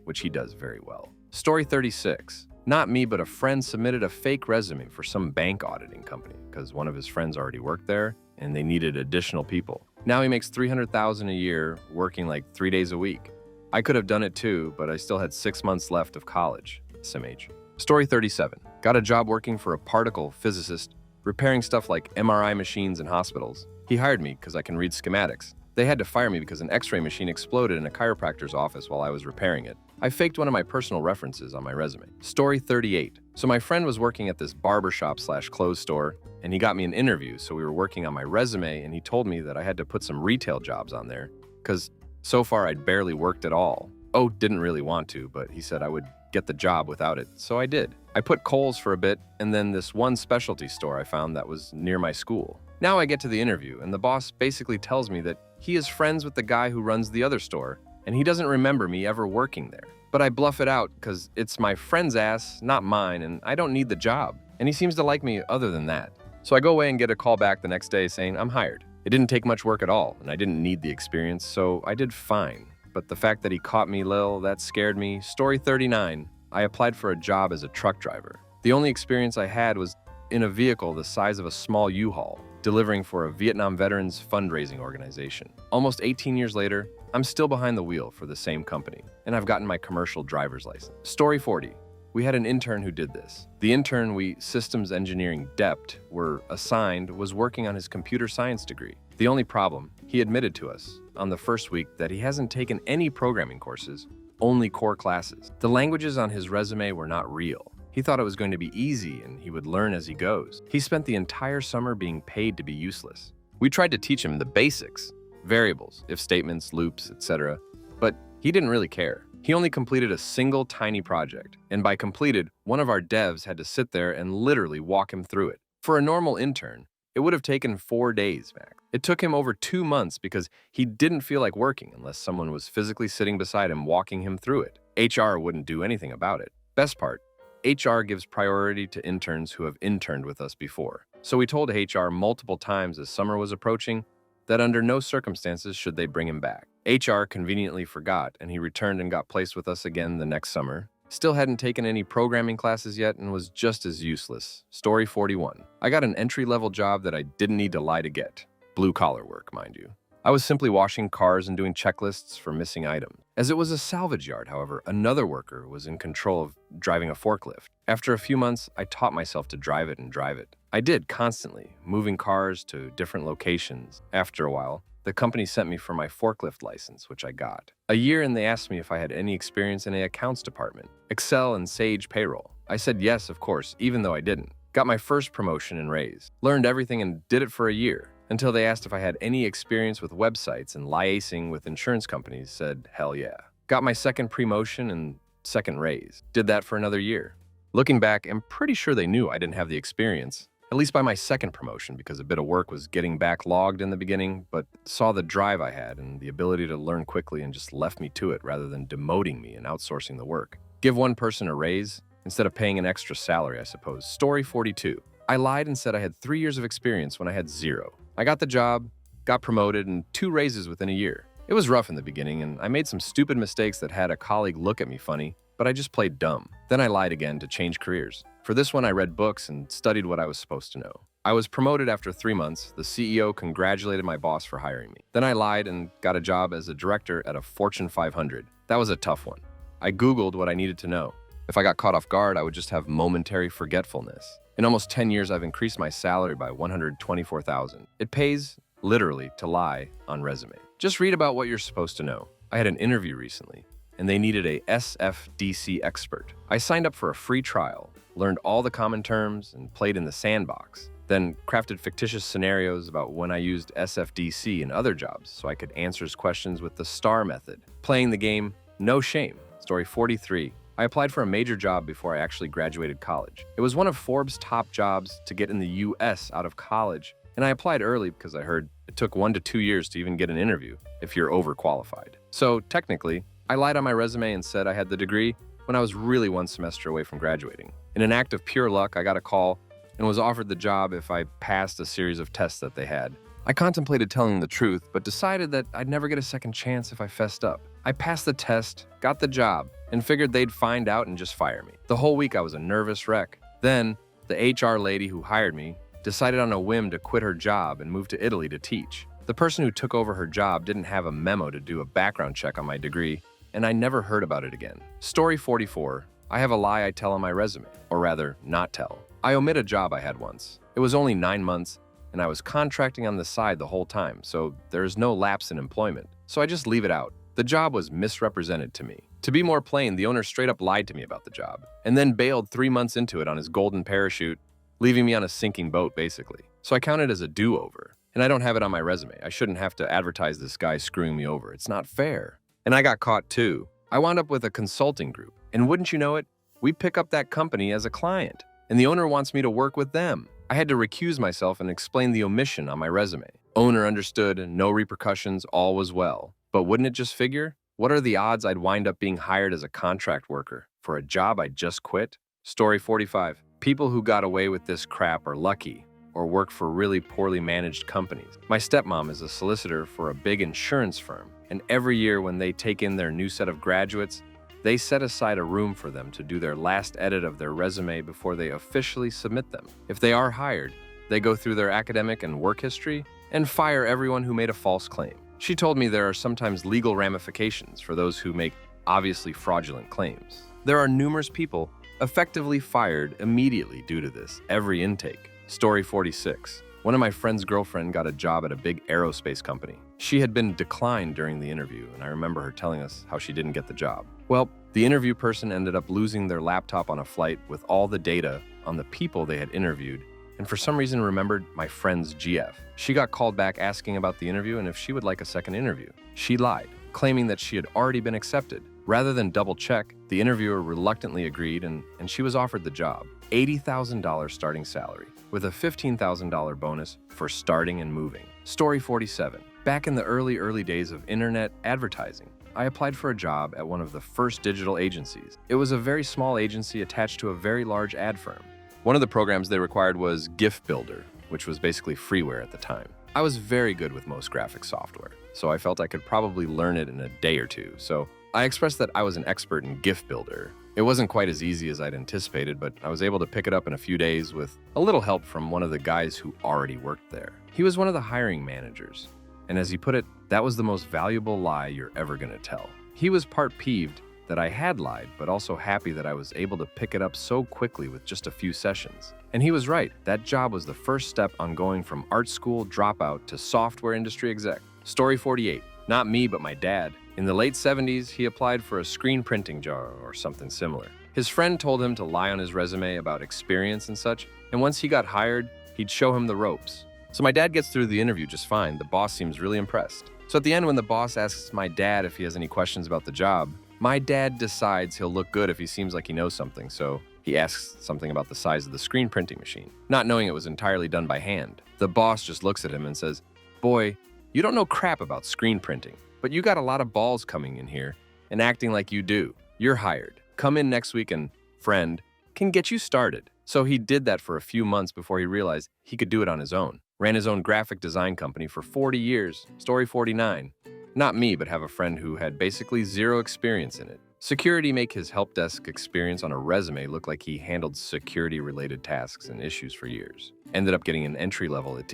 S1: which he does very well. Story 36. Not me, but a friend submitted a fake resume for some bank auditing company because one of his friends already worked there and they needed additional people. Now he makes $300,000 a year working like 3 days a week. I could have done it too, but I still had 6 months left of college. Sim age. Story 37. Got a job working for a particle physicist, repairing stuff like MRI machines in hospitals. He hired me because I can read schematics. They had to fire me because an x-ray machine exploded in a chiropractor's office while I was repairing it. I faked one of my personal references on my resume. Story 38. So my friend was working at this barbershop/clothes store, and he got me an interview, so we were working on my resume, and he told me that I had to put some retail jobs on there, because so far I'd barely worked at all. Oh, didn't really want to, but he said I would get the job without it, so I did. I put Kohl's for a bit, and then this one specialty store I found that was near my school. Now I get to the interview, and the boss basically tells me that he is friends with the guy who runs the other store, and he doesn't remember me ever working there. But I bluff it out because it's my friend's ass, not mine, and I don't need the job. And he seems to like me other than that. So I go away and get a call back the next day saying I'm hired. It didn't take much work at all, and I didn't need the experience, so I did fine. But the fact that he caught me, that scared me. Story 39. I applied for a job as a truck driver. The only experience I had was in a vehicle the size of a small U-Haul, delivering for a Vietnam veterans fundraising organization. Almost 18 years later, I'm still behind the wheel for the same company, and I've gotten my commercial driver's license. Story 40. We had an intern who did this. The intern we systems engineering DEPT were assigned was working on his computer science degree. The only problem, he admitted to us on the first week that he hasn't taken any programming courses, only core classes. The languages on his resume were not real. He thought it was going to be easy and he would learn as he goes. He spent the entire summer being paid to be useless. We tried to teach him the basics, variables, if statements, loops, etc., but he didn't really care. He only completed a single tiny project, and by completed, one of our devs had to sit there and literally walk him through it. For a normal intern, it would have taken 4 days max. It took him over 2 months because he didn't feel like working unless someone was physically sitting beside him walking him through it. HR wouldn't do anything about it. Best part, HR gives priority to interns who have interned with us before. So we told HR multiple times as summer was approaching that under no circumstances should they bring him back. HR conveniently forgot, and he returned and got placed with us again the next summer. Still hadn't taken any programming classes yet and was just as useless. Story 41. I got an entry-level job that I didn't need to lie to get. Blue-collar work, mind you. I was simply washing cars and doing checklists for missing items. As it was a salvage yard, however, another worker was in control of driving a forklift. After a few months, I taught myself to drive it and drive it. I did constantly, moving cars to different locations. After a while, the company sent me for my forklift license, which I got. A year in, they asked me if I had any experience in an accounts department, Excel and Sage payroll. I said yes, of course, even though I didn't. Got my first promotion and raise. Learned everything and did it for a year, until they asked if I had any experience with websites and liaising with insurance companies. Said, hell yeah. Got my second promotion and second raise. Did that for another year. Looking back, I'm pretty sure they knew I didn't have the experience. At least by my second promotion, because a bit of work was getting backlogged in the beginning, but saw the drive I had and the ability to learn quickly and just left me to it rather than demoting me and outsourcing the work. Give one person a raise instead of paying an extra salary, I suppose. Story 42. I lied and said I had 3 years of experience when I had 0. I got the job, got promoted, and 2 raises within a year. It was rough in the beginning, and I made some stupid mistakes that had a colleague look at me funny, but I just played dumb. Then I lied again to change careers. For this one, I read books and studied what I was supposed to know. I was promoted after 3 months. The CEO congratulated my boss for hiring me. Then I lied and got a job as a director at a Fortune 500. That was a tough one. I Googled what I needed to know. If I got caught off guard, I would just have momentary forgetfulness. In almost 10 years, I've increased my salary by $124,000. It pays, literally, to lie on resume. Just read about what you're supposed to know. I had an interview recently, and they needed a SFDC expert. I signed up for a free trial, learned all the common terms, and played in the sandbox. then crafted fictitious scenarios about when I used SFDC in other jobs so I could answer questions with the STAR method. Playing the game, no shame. Story 43. I applied for a major job before I actually graduated college. It was one of Forbes' top jobs to get in the US out of college, and I applied early because I heard it took 1 to 2 years to even get an interview if you're overqualified. So technically, I lied on my resume and said I had the degree when I was really 1 semester away from graduating. In an act of pure luck, I got a call and was offered the job if I passed a series of tests that they had. I contemplated telling the truth, but decided that I'd never get a second chance if I fessed up. I passed the test, got the job, and figured they'd find out and just fire me. The whole week I was a nervous wreck. Then, the HR lady who hired me decided on a whim to quit her job and move to Italy to teach. The person who took over her job didn't have a memo to do a background check on my degree, and I never heard about it again. Story 44. I have a lie I tell on my resume, or rather, not tell. I omit a job I had once. It was only 9 months, and I was contracting on the side the whole time, so there is no lapse in employment. So I just leave it out. The job was misrepresented to me. To be more plain, the owner straight up lied to me about the job, and then bailed 3 months into it on his golden parachute, leaving me on a sinking boat, basically. So I count it as a do-over. And I don't have it on my resume. I shouldn't have to advertise this guy screwing me over. It's not fair. And I got caught too. I wound up with a consulting group. And wouldn't you know it, we pick up that company as a client. And the owner wants me to work with them. I had to recuse myself and explain the omission on my resume. Owner understood, no repercussions, all was well. But wouldn't it just figure? What are the odds I'd wind up being hired as a contract worker for a job I just quit? Story 45. People who got away with this crap are lucky or work for really poorly managed companies. My stepmom is a solicitor for a big insurance firm, and every year when they take in their new set of graduates, they set aside a room for them to do their last edit of their resume before they officially submit them. If they are hired, they go through their academic and work history and fire everyone who made a false claim. She told me there are sometimes legal ramifications for those who make obviously fraudulent claims. There are numerous people effectively fired immediately due to this, every intake. Story 46. One of my friend's girlfriend got a job at a big aerospace company. She had been declined during the interview, and I remember her telling us how she didn't get the job. Well, the interview person ended up losing their laptop on a flight with all the data on the people they had interviewed, and for some reason remembered my friend's GF. She got called back asking about the interview and if she would like a second interview. She lied, claiming that she had already been accepted. Rather than double check, the interviewer reluctantly agreed and she was offered the job. $80,000 starting salary, with a $15,000 bonus for starting and moving. Story 47. Back in the early days of internet advertising, I applied for a job at one of the first digital agencies. It was a very small agency attached to a very large ad firm. One of the programs they required was GIF Builder, which was basically freeware at the time. I was very good with most graphic software, so I felt I could probably learn it in a day or two. So I expressed that I was an expert in GIF Builder. It wasn't quite as easy as I'd anticipated, but I was able to pick it up in a few days with a little help from one of the guys who already worked there. He was one of the hiring managers, and as he put it, that was the most valuable lie you're ever gonna tell. He was part peeved that I had lied, but also happy that I was able to pick it up so quickly with just a few sessions. And he was right. That job was the first step on going from art school dropout to software industry exec. Story 48. Not me, but my dad. In the late 70s, he applied for a screen printing job or something similar. His friend told him to lie on his resume about experience and such, and once he got hired, he'd show him the ropes. So my dad gets through the interview just fine. The boss seems really impressed. So at the end, when the boss asks my dad if he has any questions about the job, my dad decides he'll look good if he seems like he knows something, so he asks something about the size of the screen printing machine, not knowing it was entirely done by hand. The boss just looks at him and says, "Boy, you don't know crap about screen printing, but you got a lot of balls coming in here and acting like you do. You're hired. Come in next week and, friend, can get you started." So he did that for a few months before he realized he could do it on his own. Ran his own graphic design company for 40 years. Story 49. Not me, but have a friend who had basically zero experience in it. Security make his help desk experience on a resume look like he handled security-related tasks and issues for years. Ended up getting an entry-level at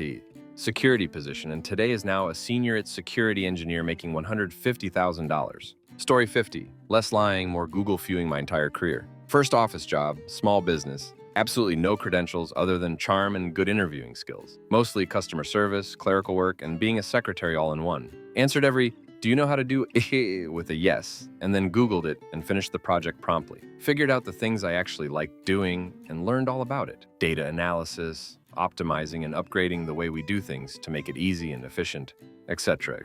S1: security position, and today is now a senior at security engineer making $150,000. Story 50. Less lying, more Google-fewing my entire career. First office job, small business. Absolutely no credentials other than charm and good interviewing skills. Mostly customer service, clerical work, and being a secretary all in one. Answered every, "Do you know how to do with a yes," and then Googled it and finished the project promptly. Figured out the things I actually liked doing and learned all about it. Data analysis, optimizing and upgrading the way we do things to make it easy and efficient, etc.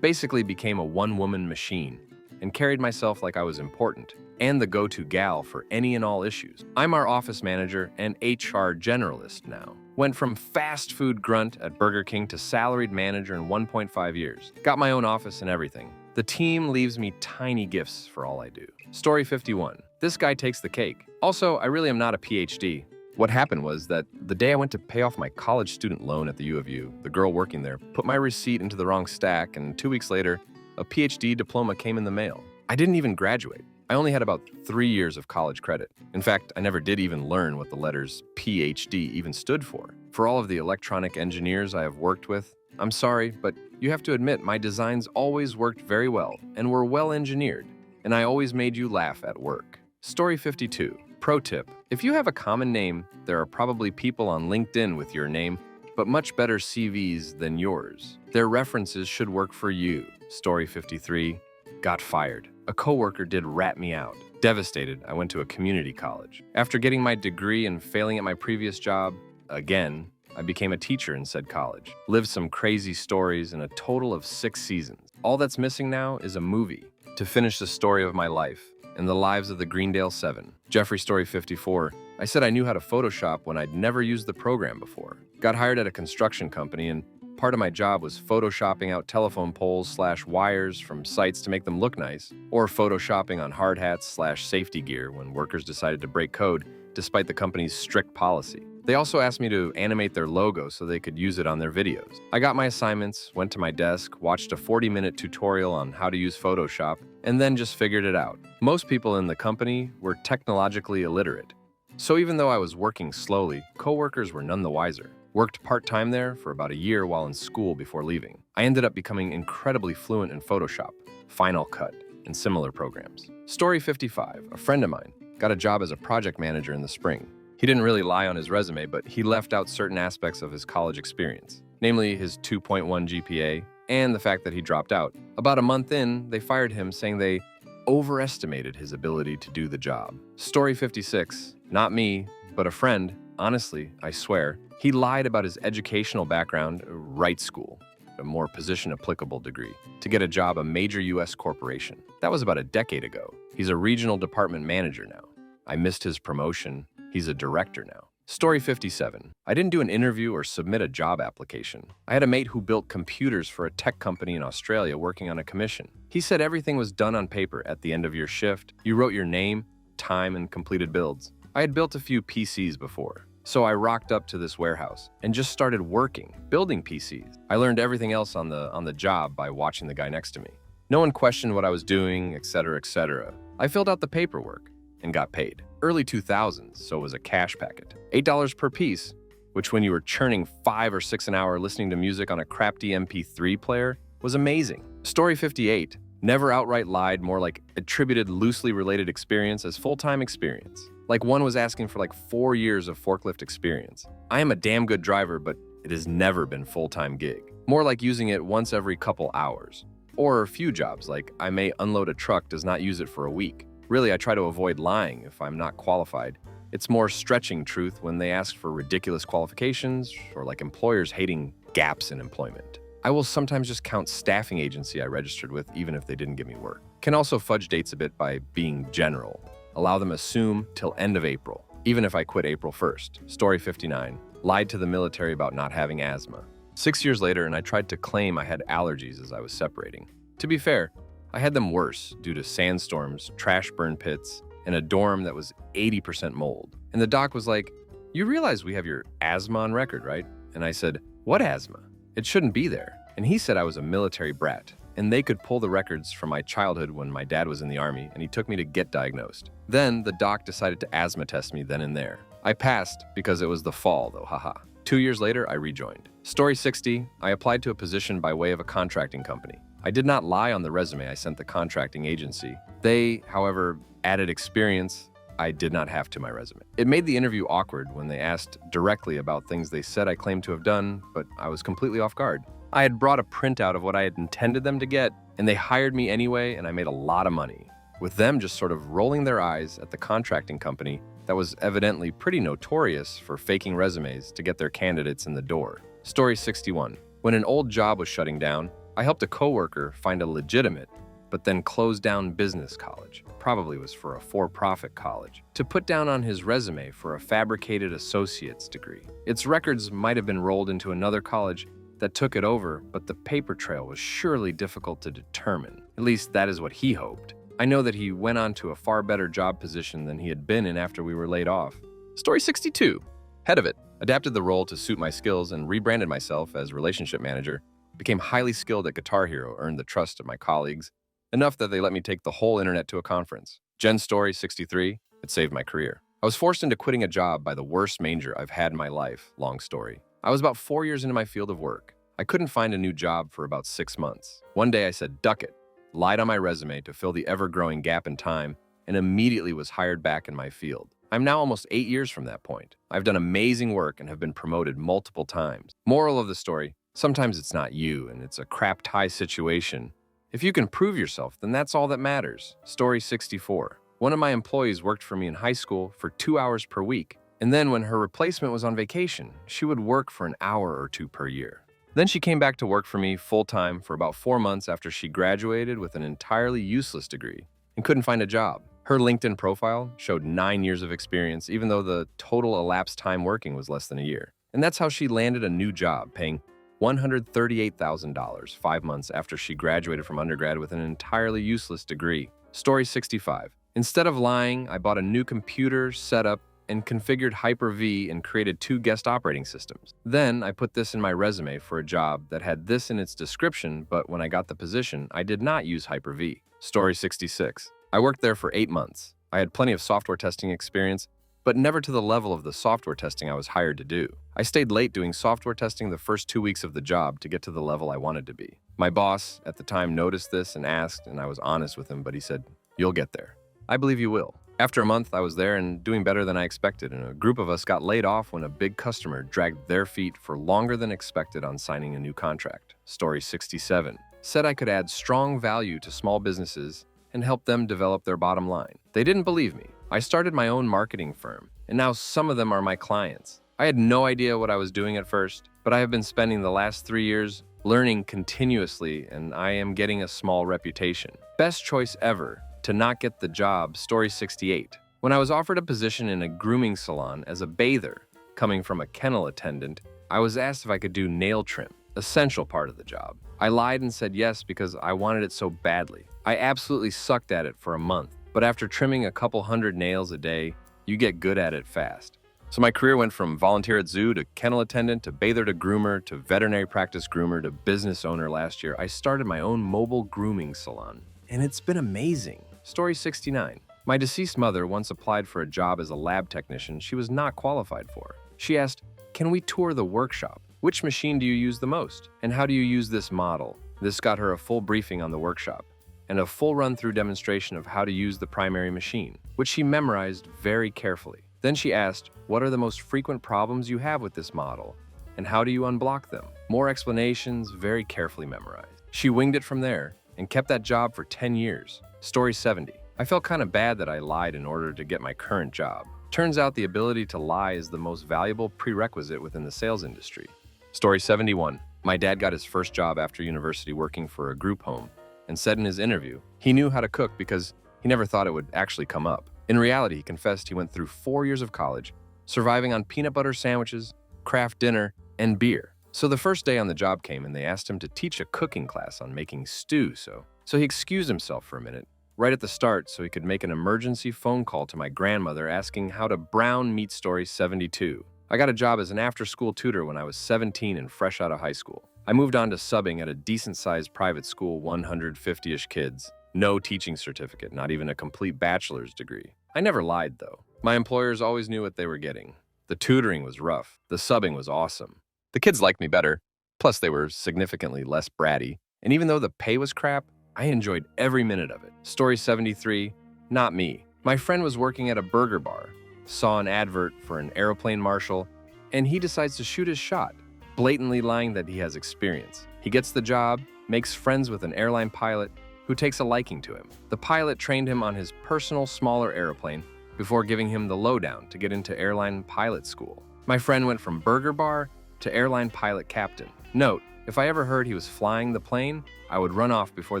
S1: Basically became a one-woman machine and carried myself like I was important and the go-to gal for any and all issues. I'm our office manager and HR generalist now. Went from fast food grunt at Burger King to salaried manager in 1.5 years. Got my own office and everything. The team leaves me tiny gifts for all I do. Story 51. This guy takes the cake. Also, I really am not a PhD. What happened was that the day I went to pay off my college student loan at the U of U, the girl working there put my receipt into the wrong stack, and 2 weeks later, a PhD diploma came in the mail. I didn't even graduate. I only had about 3 years of college credit. In fact, I never did even learn what the letters PhD even stood for. For all of the electronic engineers I have worked with, I'm sorry, but you have to admit my designs always worked very well and were well engineered, and I always made you laugh at work. Story 52. Pro tip: if you have a common name, there are probably people on LinkedIn with your name, but much better CVs than yours. Their references should work for you. Story 53. Got fired. A coworker did rat me out. Devastated, I went to a community college. After getting my degree and failing at my previous job, again, I became a teacher in said college. Lived some crazy stories in a total of 6 seasons. All that's missing now is a movie to finish the story of my life and the lives of the Greendale 7. Jeffrey Story 54. I said I knew how to Photoshop when I'd never used the program before. Got hired at a construction company, and part of my job was photoshopping out telephone poles/wires from sites to make them look nice, or photoshopping on hard hats/safety gear when workers decided to break code despite the company's strict policy. They also asked me to animate their logo so they could use it on their videos. I got my assignments, went to my desk, watched a 40-minute tutorial on how to use Photoshop, and then just figured it out. Most people in the company were technologically illiterate. So even though I was working slowly, coworkers were none the wiser. Worked part-time there for about a year while in school before leaving. I ended up becoming incredibly fluent in Photoshop, Final Cut, and similar programs. Story 55. A friend of mine got a job as a project manager in the spring. He didn't really lie on his resume, but he left out certain aspects of his college experience, namely his 2.1 GPA and the fact that he dropped out. About a month in, they fired him saying they overestimated his ability to do the job. Story 56. Not me, but a friend. Honestly, I swear, he lied about his educational background, right school, a more position-applicable degree, to get a job a major U.S. corporation. That was about a decade ago. He's a regional department manager now. I missed his promotion. He's a director now. Story 57. I didn't do an interview or submit a job application. I had a mate who built computers for a tech company in Australia working on a commission. He said everything was done on paper at the end of your shift. You wrote your name, time, and completed builds. I had built a few PCs before, so I rocked up to this warehouse and just started working, building PCs. I learned everything else on the job by watching the guy next to me. No one questioned what I was doing, etc., etc. I filled out the paperwork and got paid. Early 2000s, so it was a cash packet. $8 per piece, which when you were churning 5 or 6 an hour listening to music on a crappy MP3 player was amazing. Story 58. Never outright lied, more like attributed loosely related experience as full-time experience. Like one was asking for like 4 years of forklift experience. I am a damn good driver, but it has never been full-time gig. More like using it once every couple hours. Or a few jobs, like I may unload a truck, does not use it for a week. Really, I try to avoid lying if I'm not qualified. It's more stretching truth when they ask for ridiculous qualifications or like employers hating gaps in employment. I will sometimes just count staffing agency I registered with even if they didn't give me work. Can also fudge dates a bit by being general. Allow them assume till end of April, even if I quit April 1st. Story 59. Lied to the military about not having asthma. 6 years later, and I tried to claim I had allergies as I was separating. To be fair, I had them worse due to sandstorms, trash burn pits, and a dorm that was 80% mold. And the doc was like, "You realize we have your asthma on record, right?" And I said, "What asthma? It shouldn't be there." And he said I was a military brat, and they could pull the records from my childhood when my dad was in the army, and he took me to get diagnosed. Then the doc decided to asthma test me then and there. I passed because it was the fall, though, haha. 2 years later, I rejoined. Story 60. I applied to a position by way of a contracting company. I did not lie on the resume I sent the contracting agency. They, however, added experience I did not have to my resume. It made the interview awkward when they asked directly about things they said I claimed to have done, but I was completely off guard. I had brought a printout of what I had intended them to get, and they hired me anyway, and I made a lot of money. With them just sort of rolling their eyes at the contracting company that was evidently pretty notorious for faking resumes to get their candidates in the door. Story 61. When an old job was shutting down, I helped a coworker find a legitimate, but then closed down business college, probably was for a for-profit college, to put down on his resume for a fabricated associate's degree. Its records might have been rolled into another college that took it over, but the paper trail was surely difficult to determine. At least that is what he hoped. I know that he went on to a far better job position than he had been in after we were laid off. Story 62. Head of it. Adapted the role to suit my skills and rebranded myself as relationship manager. Became highly skilled at Guitar Hero, earned the trust of my colleagues, enough that they let me take the whole internet to a conference. Jen Story 63. It saved my career. I was forced into quitting a job by the worst manger I've had in my life. Long story. I was about 4 years into my field of work. I couldn't find a new job for about 6 months. One day I said, duck it, lied on my resume to fill the ever-growing gap in time, and immediately was hired back in my field. I'm now almost 8 years from that point. I've done amazing work and have been promoted multiple times. Moral of the story, sometimes it's not you and it's a crap tie situation. If you can prove yourself, then that's all that matters. Story 64. One of my employees worked for me in high school for 2 hours per week, and then when her replacement was on vacation, she would work for an hour or two per year. Then she came back to work for me full-time for about 4 months after she graduated with an entirely useless degree and couldn't find a job. Her LinkedIn profile showed 9 years of experience, even though the total elapsed time working was less than a year. And that's how she landed a new job, paying $138,000 5 months after she graduated from undergrad with an entirely useless degree. Story 65. Instead of lying, I bought a new computer, setup, and configured Hyper-V and created 2 guest operating systems. Then I put this in my resume for a job that had this in its description, but when I got the position, I did not use Hyper-V. Story 66. I worked there for 8 months. I had plenty of software testing experience, but never to the level of the software testing I was hired to do. I stayed late doing software testing the first 2 weeks of the job to get to the level I wanted to be. My boss at the time noticed this and asked, and I was honest with him, but he said, "You'll get there." I believe you will. After a month, I was there and doing better than I expected, and a group of us got laid off when a big customer dragged their feet for longer than expected on signing a new contract. Story 67. Said I could add strong value to small businesses and help them develop their bottom line. They didn't believe me. I started my own marketing firm, and now some of them are my clients. I had no idea what I was doing at first, but I have been spending the last 3 years learning continuously, and I am getting a small reputation. Best choice ever to not get the job. Story 68. When I was offered a position in a grooming salon as a bather, coming from a kennel attendant, I was asked if I could do nail trim, essential part of the job. I lied and said yes because I wanted it so badly. I absolutely sucked at it for a month, but after trimming a couple hundred nails a day, you get good at it fast. So my career went from volunteer at zoo to kennel attendant to bather to groomer to veterinary practice groomer to business owner. Last year, I started my own mobile grooming salon, and it's been amazing. Story 69. My deceased mother once applied for a job as a lab technician she was not qualified for. She asked, "Can we tour the workshop? Which machine do you use the most? And how do you use this model?" This got her a full briefing on the workshop and a full run-through demonstration of how to use the primary machine, which she memorized very carefully. Then she asked, "What are the most frequent problems you have with this model? And how do you unblock them?" More explanations, very carefully memorized. She winged it from there and kept that job for 10 years. Story 70. I felt kind of bad that I lied in order to get my current job. Turns out the ability to lie is the most valuable prerequisite within the sales industry. Story 71. My dad got his first job after university working for a group home and said in his interview he knew how to cook because he never thought it would actually come up. In reality, he confessed he went through 4 years of college, surviving on peanut butter sandwiches, craft dinner, and beer. So the first day on the job came and they asked him to teach a cooking class on making stew, so he excused himself for a minute, right at the start, so he could make an emergency phone call to my grandmother asking how to brown meat. Story 72. I got a job as an after-school tutor when I was 17 and fresh out of high school. I moved on to subbing at a decent-sized private school, 150-ish kids. No teaching certificate, not even a complete bachelor's degree. I never lied, though. My employers always knew what they were getting. The tutoring was rough. The subbing was awesome. The kids liked me better. Plus, they were significantly less bratty. And even though the pay was crap, I enjoyed every minute of it. Story 73. Not me. My friend was working at a burger bar, saw an advert for an airplane marshal, and he decides to shoot his shot, blatantly lying that he has experience. He gets the job, makes friends with an airline pilot who takes a liking to him. The pilot trained him on his personal smaller airplane before giving him the lowdown to get into airline pilot school. My friend went from burger bar to airline pilot captain. Note, if I ever heard he was flying the plane, I would run off before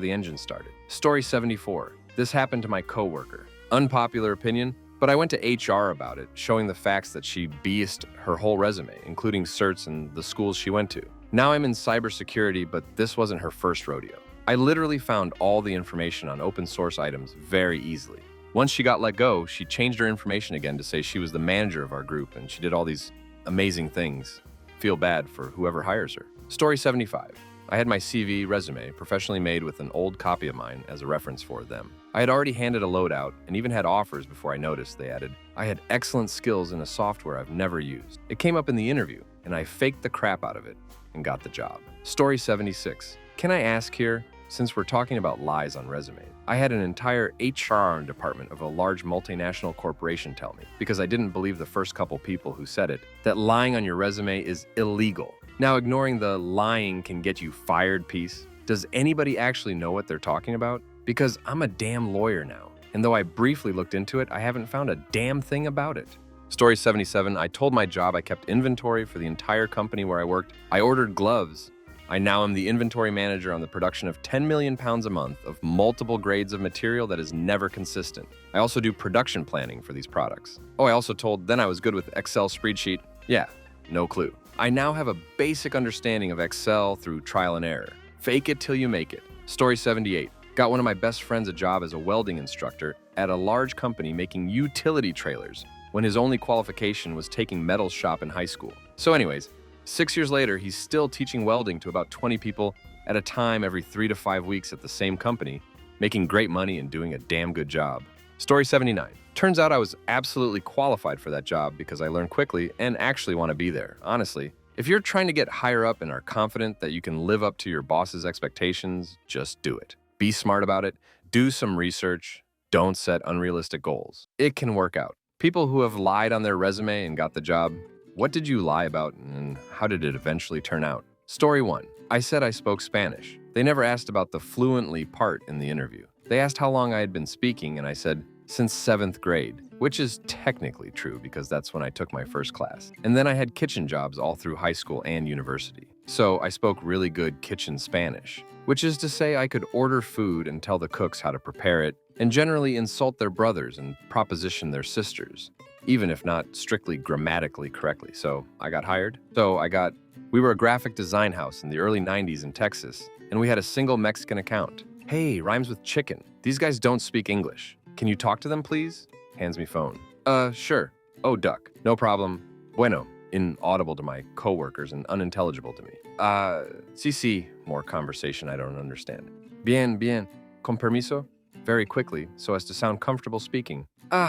S1: the engine started. Story 74. This happened to my coworker. Unpopular opinion, but I went to HR about it, showing the facts that she beasted her whole resume, including certs and the schools she went to. Now I'm in cybersecurity, but this wasn't her first rodeo. I literally found all the information on open source items very easily. Once she got let go, she changed her information again to say she was the manager of our group and she did all these amazing things. Feel bad for whoever hires her. Story 75. I had my CV resume professionally made with an old copy of mine as a reference for them. I had already handed a load out and even had offers before I noticed, they added. I had excellent skills in a software I've never used. It came up in the interview and I faked the crap out of it and got the job. Story 76. Can I ask here, since we're talking about lies on resumes, I had an entire HR department of a large multinational corporation tell me, because I didn't believe the first couple people who said it, that lying on your resume is illegal. Now, ignoring the lying can get you fired piece, does anybody actually know what they're talking about? Because I'm a damn lawyer now, and though I briefly looked into it, I haven't found a damn thing about it. Story 77. I told my job I kept inventory for the entire company where I worked. I ordered gloves. I now am the inventory manager on the production of 10 million pounds a month of multiple grades of material that is never consistent. I also do production planning for these products. Oh, I also told then I was good with Excel spreadsheet. Yeah, no clue. I now have a basic understanding of Excel through trial and error. Fake it till you make it. Story 78. Got one of my best friends a job as a welding instructor at a large company making utility trailers when his only qualification was taking metal shop in high school. So anyways, 6 years later, he's still teaching welding to about 20 people at a time every 3 to 5 weeks at the same company, making great money and doing a damn good job. Story 79. Turns out I was absolutely qualified for that job because I learned quickly and actually want to be there. Honestly, if you're trying to get higher up and are confident that you can live up to your boss's expectations, just do it. Be smart about it. Do some research. Don't set unrealistic goals. It can work out. People who have lied on their resume and got the job, what did you lie about and how did it eventually turn out? Story 1. I said I spoke Spanish. They never asked about the fluently part in the interview. They asked how long I had been speaking and I said, since 7th grade, which is technically true because that's when I took my first class. And then I had kitchen jobs all through high school and university. So I spoke really good kitchen Spanish, which is to say I could order food and tell the cooks how to prepare it and generally insult their brothers and proposition their sisters, even if not strictly grammatically correctly. So I got hired. We were a graphic design house in the early 90s in Texas, and we had a single Mexican account. Hey, rhymes with chicken. These guys don't speak English. Can you talk to them, please? Hands me phone. Sure. Oh, duck. No problem. Bueno. Inaudible to my coworkers and unintelligible to me. Sí, more conversation I don't understand. Bien. Con permiso? Very quickly, so as to sound comfortable speaking.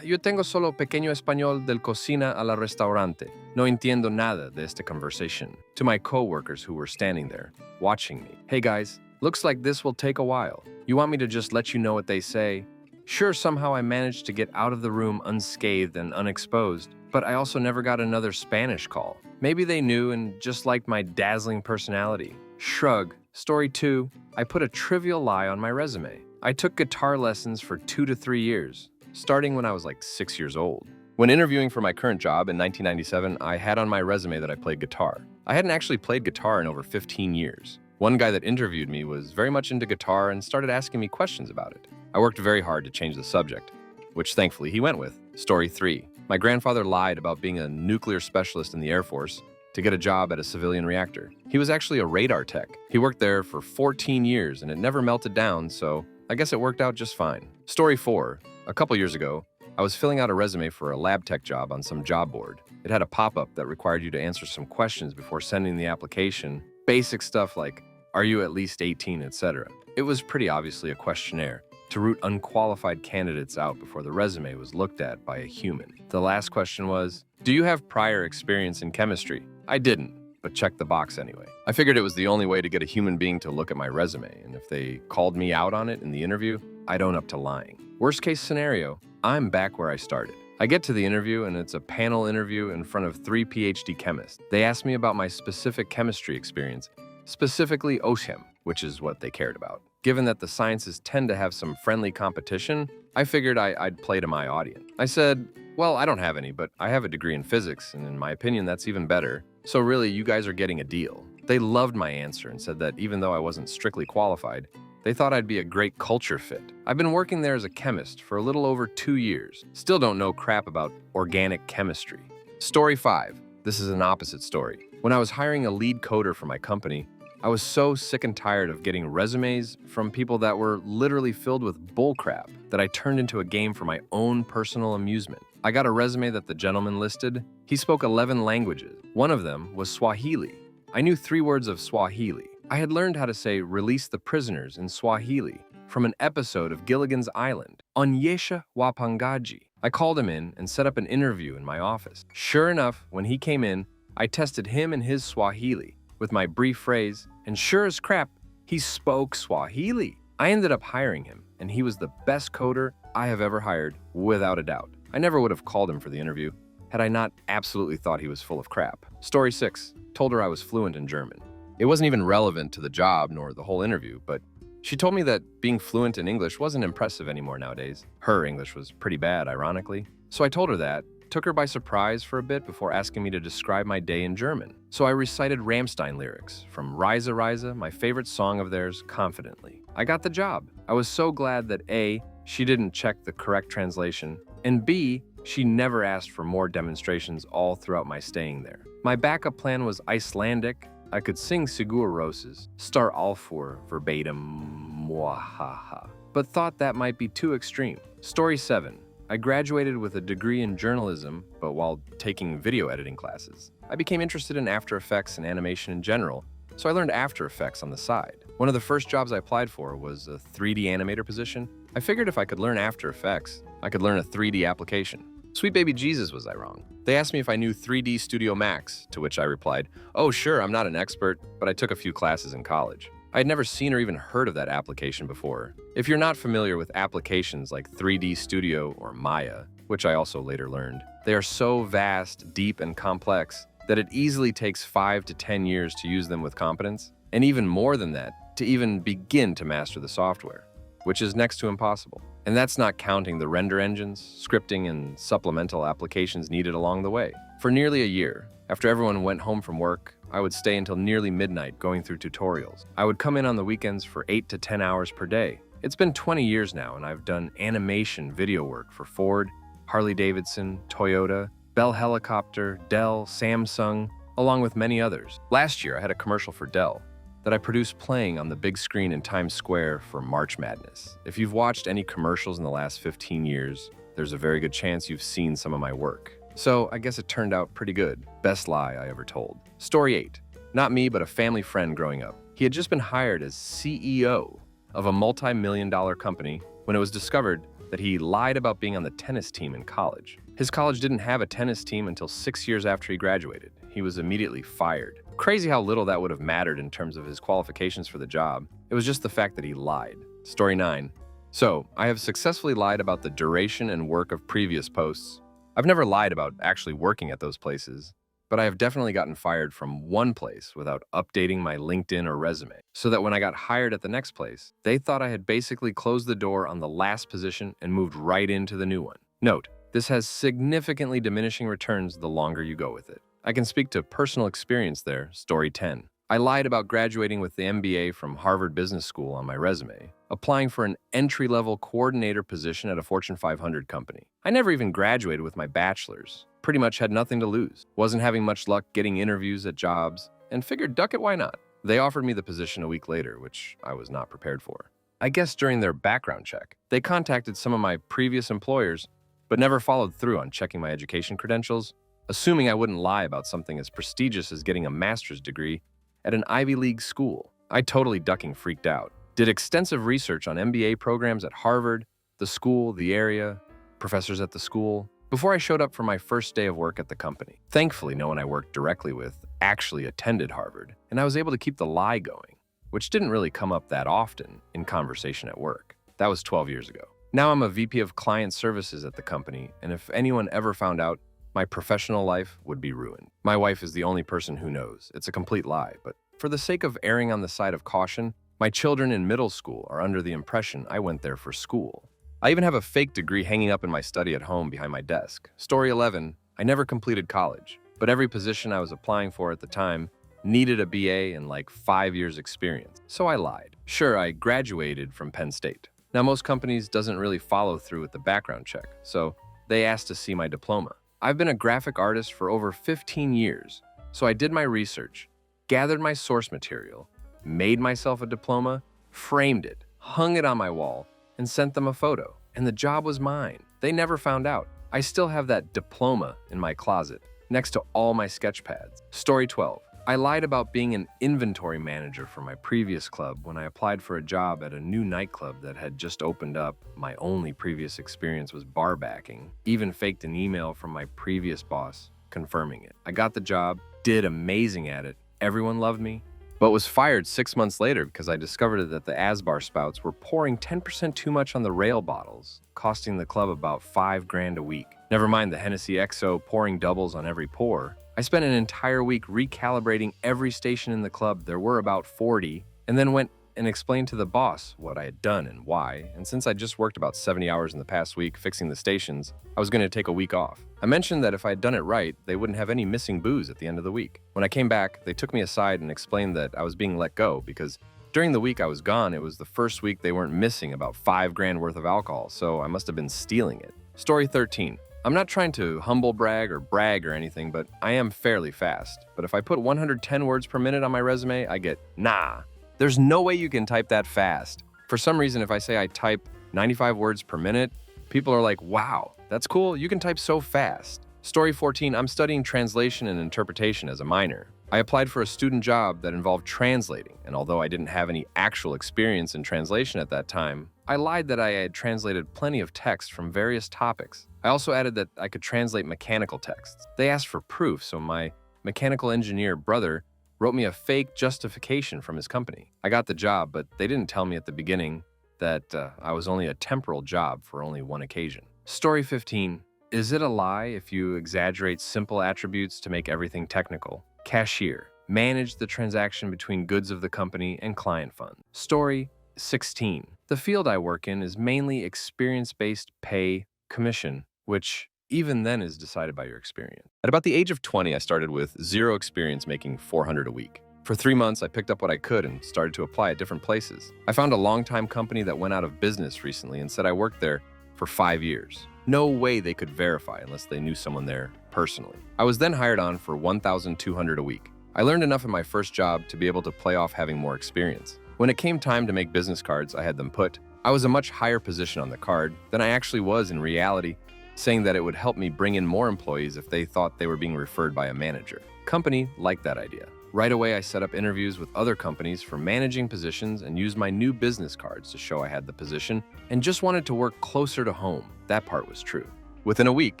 S1: Yo tengo solo pequeño español del cocina a la restaurante. No entiendo nada de esta conversation. To my coworkers who were standing there, watching me. Hey guys, looks like this will take a while. You want me to just let you know what they say? Sure, somehow I managed to get out of the room unscathed and unexposed, but I also never got another Spanish call. Maybe they knew and just liked my dazzling personality. Shrug. Story 2. I put a trivial lie on my resume. I took guitar lessons for 2 to 3 years, starting when I was like 6 years old. When interviewing for my current job in 1997, I had on my resume that I played guitar. I hadn't actually played guitar in over 15 years. One guy that interviewed me was very much into guitar and started asking me questions about it. I worked very hard to change the subject, which thankfully he went with. Story 3. My grandfather lied about being a nuclear specialist in the Air Force to get a job at a civilian reactor. He was actually a radar tech. He worked there for 14 years and it never melted down, so I guess it worked out just fine. Story 4. A couple years ago, I was filling out a resume for a lab tech job on some job board. It had a pop-up that required you to answer some questions before sending the application. Basic stuff like, are you at least 18, etc. It was pretty obviously a questionnaire to root unqualified candidates out before the resume was looked at by a human. The last question was, do you have prior experience in chemistry? I didn't, but checked the box anyway. I figured it was the only way to get a human being to look at my resume, and if they called me out on it in the interview, I'd own up to lying. Worst case scenario, I'm back where I started. I get to the interview and it's a panel interview in front of 3 PhD chemists. They asked me about my specific chemistry experience, specifically OSHEM, which is what they cared about. Given that the sciences tend to have some friendly competition, I figured I'd play to my audience. I said, well, I don't have any, but I have a degree in physics, and in my opinion, that's even better. So really, you guys are getting a deal. They loved my answer and said that even though I wasn't strictly qualified, they thought I'd be a great culture fit. I've been working there as a chemist for a little over 2 years. Still don't know crap about organic chemistry. Story 5. This is an opposite story. When I was hiring a lead coder for my company, I was so sick and tired of getting resumes from people that were literally filled with bullcrap that I turned into a game for my own personal amusement. I got a resume that the gentleman listed. He spoke 11 languages. One of them was Swahili. I knew 3 words of Swahili. I had learned how to say release the prisoners in Swahili from an episode of Gilligan's Island, Onyesha Wapangaji. I called him in and set up an interview in my office. Sure enough, when he came in, I tested him and his Swahili with my brief phrase, and sure as crap, he spoke Swahili. I ended up hiring him, and he was the best coder I have ever hired, without a doubt. I never would have called him for the interview had I not absolutely thought he was full of crap. Story 6. Told her I was fluent in German. It wasn't even relevant to the job nor the whole interview, but she told me that being fluent in English wasn't impressive anymore nowadays. Her English was pretty bad, ironically. So I told her that, took her by surprise for a bit before asking me to describe my day in German. So I recited Rammstein lyrics from Reise Reise, my favorite song of theirs, confidently. I got the job. I was so glad that A, she didn't check the correct translation, and B, she never asked for more demonstrations all throughout my staying there. My backup plan was Icelandic. I could sing Sigur Roses, Star Alfur verbatim, mwahaha, but thought that might be too extreme. Story 7. I graduated with a degree in journalism, but while taking video editing classes. I became interested in After Effects and animation in general, so I learned After Effects on the side. One of the first jobs I applied for was a 3D animator position. I figured if I could learn After Effects, I could learn a 3D application. Sweet baby Jesus, was I wrong? They asked me if I knew 3D Studio Max, to which I replied, oh sure, I'm not an expert, but I took a few classes in college. I had never seen or even heard of that application before. If you're not familiar with applications like 3D Studio or Maya, which I also later learned, they are so vast, deep, and complex that it easily takes 5 to 10 years to use them with competence, and even more than that, to even begin to master the software, which is next to impossible. And that's not counting the render engines, scripting, and supplemental applications needed along the way. For nearly a year, after everyone went home from work, I would stay until nearly midnight going through tutorials. I would come in on the weekends for 8 to 10 hours per day. It's been 20 years now, and I've done animation video work for Ford, Harley-Davidson, Toyota, Bell Helicopter, Dell, Samsung, along with many others. Last year, I had a commercial for Dell that I produced playing on the big screen in Times Square for March Madness. If you've watched any commercials in the last 15 years, there's a very good chance you've seen some of my work. So I guess it turned out pretty good. Best lie I ever told. Story 8. Not me, but a family friend growing up. He had just been hired as CEO of a multi-million-dollar company when it was discovered that he lied about being on the tennis team in college. His college didn't have a tennis team until 6 years after he graduated. He was immediately fired. Crazy how little that would have mattered in terms of his qualifications for the job. It was just the fact that he lied. Story 9. So, I have successfully lied about the duration and work of previous posts. I've never lied about actually working at those places, but I have definitely gotten fired from one place without updating my LinkedIn or resume, so that when I got hired at the next place, they thought I had basically closed the door on the last position and moved right into the new one. Note, this has significantly diminishing returns the longer you go with it. I can speak to personal experience there. Story 10. I lied about graduating with the MBA from Harvard Business School on my resume, applying for an entry-level coordinator position at a Fortune 500 company. I never even graduated with my bachelor's. Pretty much had nothing to lose. Wasn't having much luck getting interviews at jobs, and figured duck it, why not? They offered me the position a week later, which I was not prepared for. I guess during their background check, they contacted some of my previous employers, but never followed through on checking my education credentials, assuming I wouldn't lie about something as prestigious as getting a master's degree at an Ivy League school. I totally ducking freaked out. Did extensive research on MBA programs at Harvard, the school, the area, professors at the school, before I showed up for my first day of work at the company. Thankfully, no one I worked directly with actually attended Harvard, and I was able to keep the lie going, which didn't really come up that often in conversation at work. That was 12 years ago. Now I'm a VP of Client Services at the company, and if anyone ever found out, my professional life would be ruined. My wife is the only person who knows. It's a complete lie, but for the sake of erring on the side of caution, My children in middle school are under the impression I went there for school. I even have a fake degree hanging up in my study at home behind my desk. Story 11, I never completed college, but every position I was applying for at the time needed a BA and like 5 years experience. So I lied. Sure, I graduated from Penn State. Now most companies doesn't really follow through with the background check, so they asked to see my diploma. I've been a graphic artist for over 15 years, so I did my research, gathered my source material, made myself a diploma, framed it, hung it on my wall, and sent them a photo. And the job was mine. They never found out. I still have that diploma in my closet, next to all my sketch pads. Story 12. I lied about being an inventory manager for my previous club when I applied for a job at a new nightclub that had just opened up. My only previous experience was bar backing. Even faked an email from my previous boss confirming it. I got the job, did amazing at it. Everyone loved me, but was fired 6 months later because I discovered that the Asbar spouts were pouring 10% too much on the rail bottles, costing the club about $5,000 a week. Never mind the Hennessy XO pouring doubles on every pour. I spent an entire week recalibrating every station in the club. There were about 40, and then went and explained to the boss what I had done and why. And since I just worked about 70 hours in the past week fixing the stations, I was going to take a week off. I mentioned that if I had done it right, they wouldn't have any missing booze at the end of the week. When I came back, they took me aside and explained that I was being let go because during the week I was gone, it was the first week they weren't missing about $5,000 worth of alcohol, so I must have been stealing it. Story 13. I'm not trying to humble brag or anything, but I am fairly fast. But if I put 110 words per minute on my resume, I get, nah. There's no way you can type that fast. For some reason, if I say I type 95 words per minute, people are like, wow, that's cool, you can type so fast. Story 14, I'm studying translation and interpretation as a minor. I applied for a student job that involved translating, and although I didn't have any actual experience in translation at that time, I lied that I had translated plenty of text from various topics. I also added that I could translate mechanical texts. They asked for proof, so my mechanical engineer brother wrote me a fake justification from his company. I got the job, but they didn't tell me at the beginning that I was only a temporal job for only one occasion. Story 15. Is it a lie if you exaggerate simple attributes to make everything technical? Cashier. Manage the transaction between goods of the company and client funds. Story 16. The field I work in is mainly experience-based pay commission, which even then is decided by your experience. At about the age of 20, I started with zero experience making $400 a week. For 3 months, I picked up what I could and started to apply at different places. I found a long-time company that went out of business recently and said I worked there for 5 years. No way they could verify unless they knew someone there personally. I was then hired on for $1,200 a week. I learned enough in my first job to be able to play off having more experience. When it came time to make business cards, I had them put. I was a much higher position on the card than I actually was in reality, saying that it would help me bring in more employees if they thought they were being referred by a manager. Company liked that idea. Right away, I set up interviews with other companies for managing positions and used my new business cards to show I had the position and just wanted to work closer to home. That part was true. Within a week,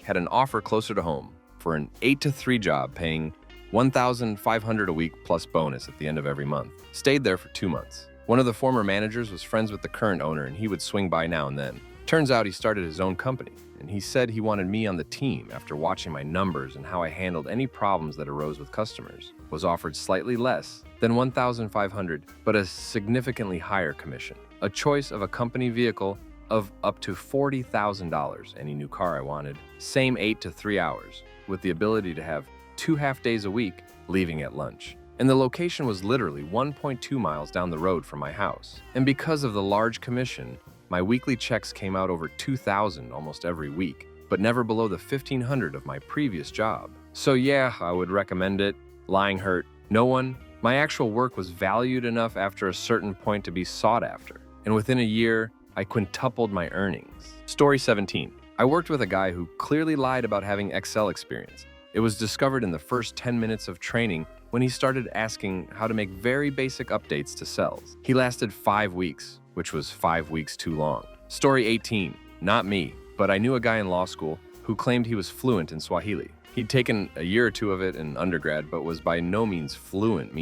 S1: had an offer closer to home for an 8-to-3 job paying $1,500 a week plus bonus at the end of every month. Stayed there for 2 months. One of the former managers was friends with the current owner and he would swing by now and then. Turns out he started his own company, and he said he wanted me on the team after watching my numbers and how I handled any problems that arose with customers. Was offered slightly less than $1,500, but a significantly higher commission. A choice of a company vehicle of up to $40,000, any new car I wanted, same 8 to 3 hours, with the ability to have 2 half-days a week, leaving at lunch. And the location was literally 1.2 miles down the road from my house. And because of the large commission, my weekly checks came out over $2,000 almost every week, but never below the $1,500 of my previous job. So yeah, I would recommend it. Lying hurt no one. My actual work was valued enough after a certain point to be sought after. And within a year, I quintupled my earnings. Story 17. I worked with a guy who clearly lied about having Excel experience. It was discovered in the first 10 minutes of training when he started asking how to make very basic updates to cells. He lasted 5 weeks, which was 5 weeks too long. Story 18. Not me, but I knew a guy in law school who claimed he was fluent in Swahili. He'd taken a year or two of it in undergrad, but was by no means fluent.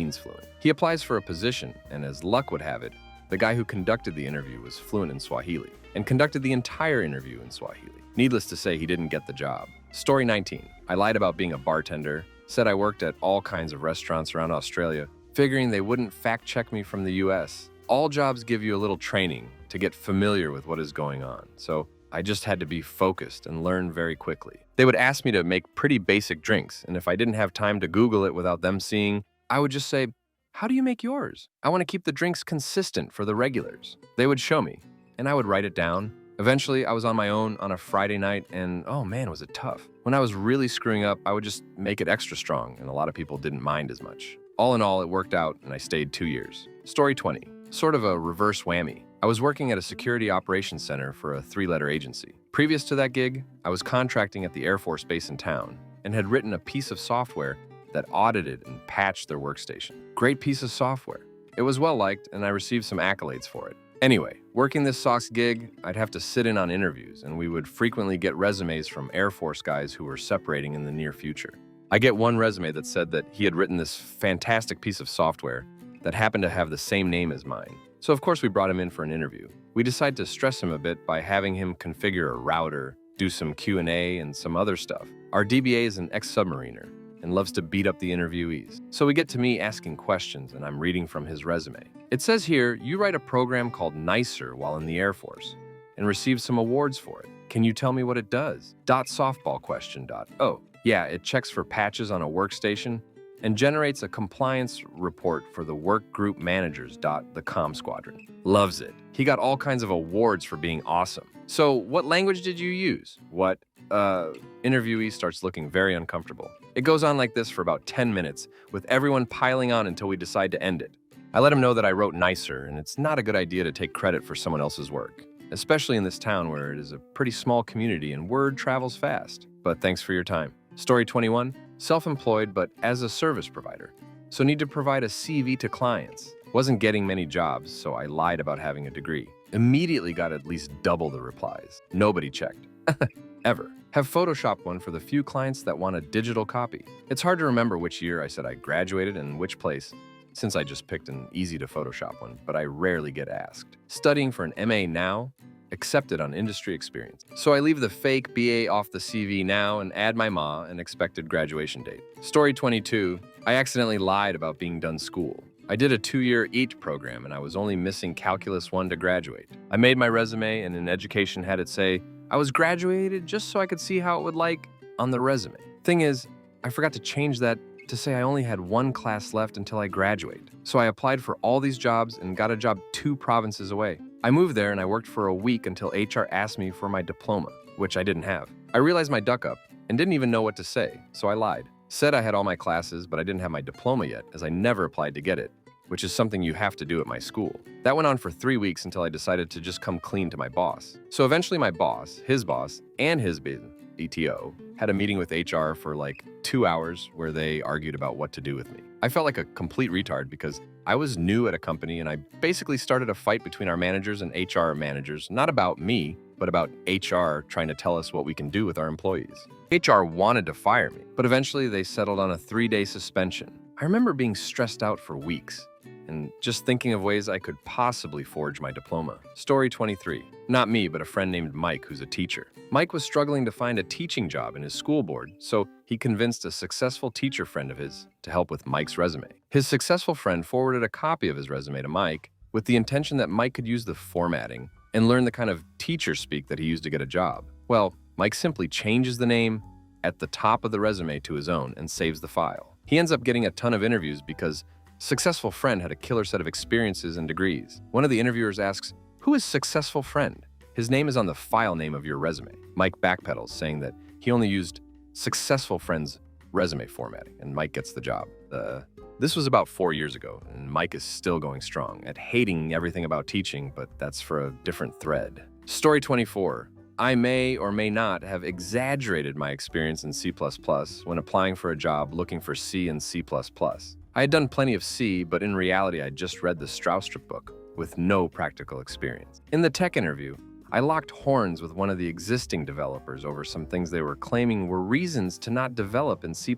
S1: He applies for a position, and as luck would have it, the guy who conducted the interview was fluent in Swahili and conducted the entire interview in Swahili. Needless to say, he didn't get the job. Story 19. I lied about being a bartender, said I worked at all kinds of restaurants around Australia, figuring they wouldn't fact-check me from the US. All jobs give you a little training to get familiar with what is going on, so I just had to be focused and learn very quickly. They would ask me to make pretty basic drinks, and if I didn't have time to Google it without them seeing, I would just say, "How do you make yours? I want to keep the drinks consistent for the regulars." They would show me, and I would write it down. Eventually, I was on my own on a Friday night, and oh man, was it tough. When I was really screwing up, I would just make it extra strong, and a lot of people didn't mind as much. All in all, it worked out, and I stayed 2 years. Story 20. Sort of a reverse whammy. I was working at a security operations center for a 3-letter agency. Previous to that gig, I was contracting at the Air Force Base in town and had written a piece of software that audited and patched their workstation. Great piece of software. It was well liked, and I received some accolades for it. Anyway, working this SOX gig, I'd have to sit in on interviews, and we would frequently get resumes from Air Force guys who were separating in the near future. I get one resume that said that he had written this fantastic piece of software that happened to have the same name as mine. So of course we brought him in for an interview. We decided to stress him a bit by having him configure a router, do some Q&A, and some other stuff. Our DBA is an ex-submariner and loves to beat up the interviewees. So we get to me asking questions, and I'm reading from his resume. It says here, you write a program called Nicer while in the Air Force and received some awards for it. Can you tell me what it does? Softball question. Oh, yeah, it checks for patches on a workstation and generates a compliance report for the work group managers. The comm squadron. Loves it. He got all kinds of awards for being awesome. So what language did you use? What? Interviewee starts looking very uncomfortable. It goes on like this for about 10 minutes, with everyone piling on until we decide to end it. I let him know that I wrote Nicer, and it's not a good idea to take credit for someone else's work, especially in this town where it is a pretty small community and word travels fast. But thanks for your time. Story 21. Self-employed, but as a service provider. So need to provide a CV to clients. Wasn't getting many jobs, so I lied about having a degree. Immediately got at least double the replies. Nobody checked. Ever. Have photoshopped one for the few clients that want a digital copy. It's hard to remember which year I said I graduated and which place, since I just picked an easy to Photoshop one, but I rarely get asked. Studying for an MA now, accepted on industry experience. So I leave the fake BA off the CV now and add my MA and expected graduation date. Story 22. I accidentally lied about being done school. I did a 2-year EAT program and I was only missing Calculus 1 to graduate. I made my resume and in education had it say, I was graduated just so I could see how it would like on the resume. Thing is, I forgot to change that to say I only had 1 class left until I graduate. So I applied for all these jobs and got a job 2 provinces away. I moved there and I worked for a week until HR asked me for my diploma, which I didn't have. I realized my duck up and didn't even know what to say, so I lied. Said I had all my classes, but I didn't have my diploma yet, as I never applied to get it, which is something you have to do at my school. That went on for 3 weeks until I decided to just come clean to my boss. So eventually my boss, and his BTO had a meeting with HR for like 2 hours where they argued about what to do with me. I felt like a complete retard because I was new at a company and I basically started a fight between our managers and HR managers, not about me, but about HR trying to tell us what we can do with our employees. HR wanted to fire me, but eventually they settled on a 3-day suspension. I remember being stressed out for weeks and just thinking of ways I could possibly forge my diploma. Story 23. Not me, but a friend named Mike who's a teacher. Mike was struggling to find a teaching job in his school board, so he convinced a successful teacher friend of his to help with Mike's resume. His successful friend forwarded a copy of his resume to Mike with the intention that Mike could use the formatting and learn the kind of teacher speak that he used to get a job. Well, Mike simply changes the name at the top of the resume to his own and saves the file. He ends up getting a ton of interviews because successful friend had a killer set of experiences and degrees. One of the interviewers asks, "Who is successful friend? His name is on the file name of your resume." Mike backpedals, saying that he only used successful friend's resume formatting, and Mike gets the job. This was about 4 years ago, and Mike is still going strong at hating everything about teaching, but that's for a different thread. Story 24. I may or may not have exaggerated my experience in C++ when applying for a job looking for C and C++. I had done plenty of C, but in reality, I just read the Stroustrup book with no practical experience. In the tech interview, I locked horns with one of the existing developers over some things they were claiming were reasons to not develop in C++,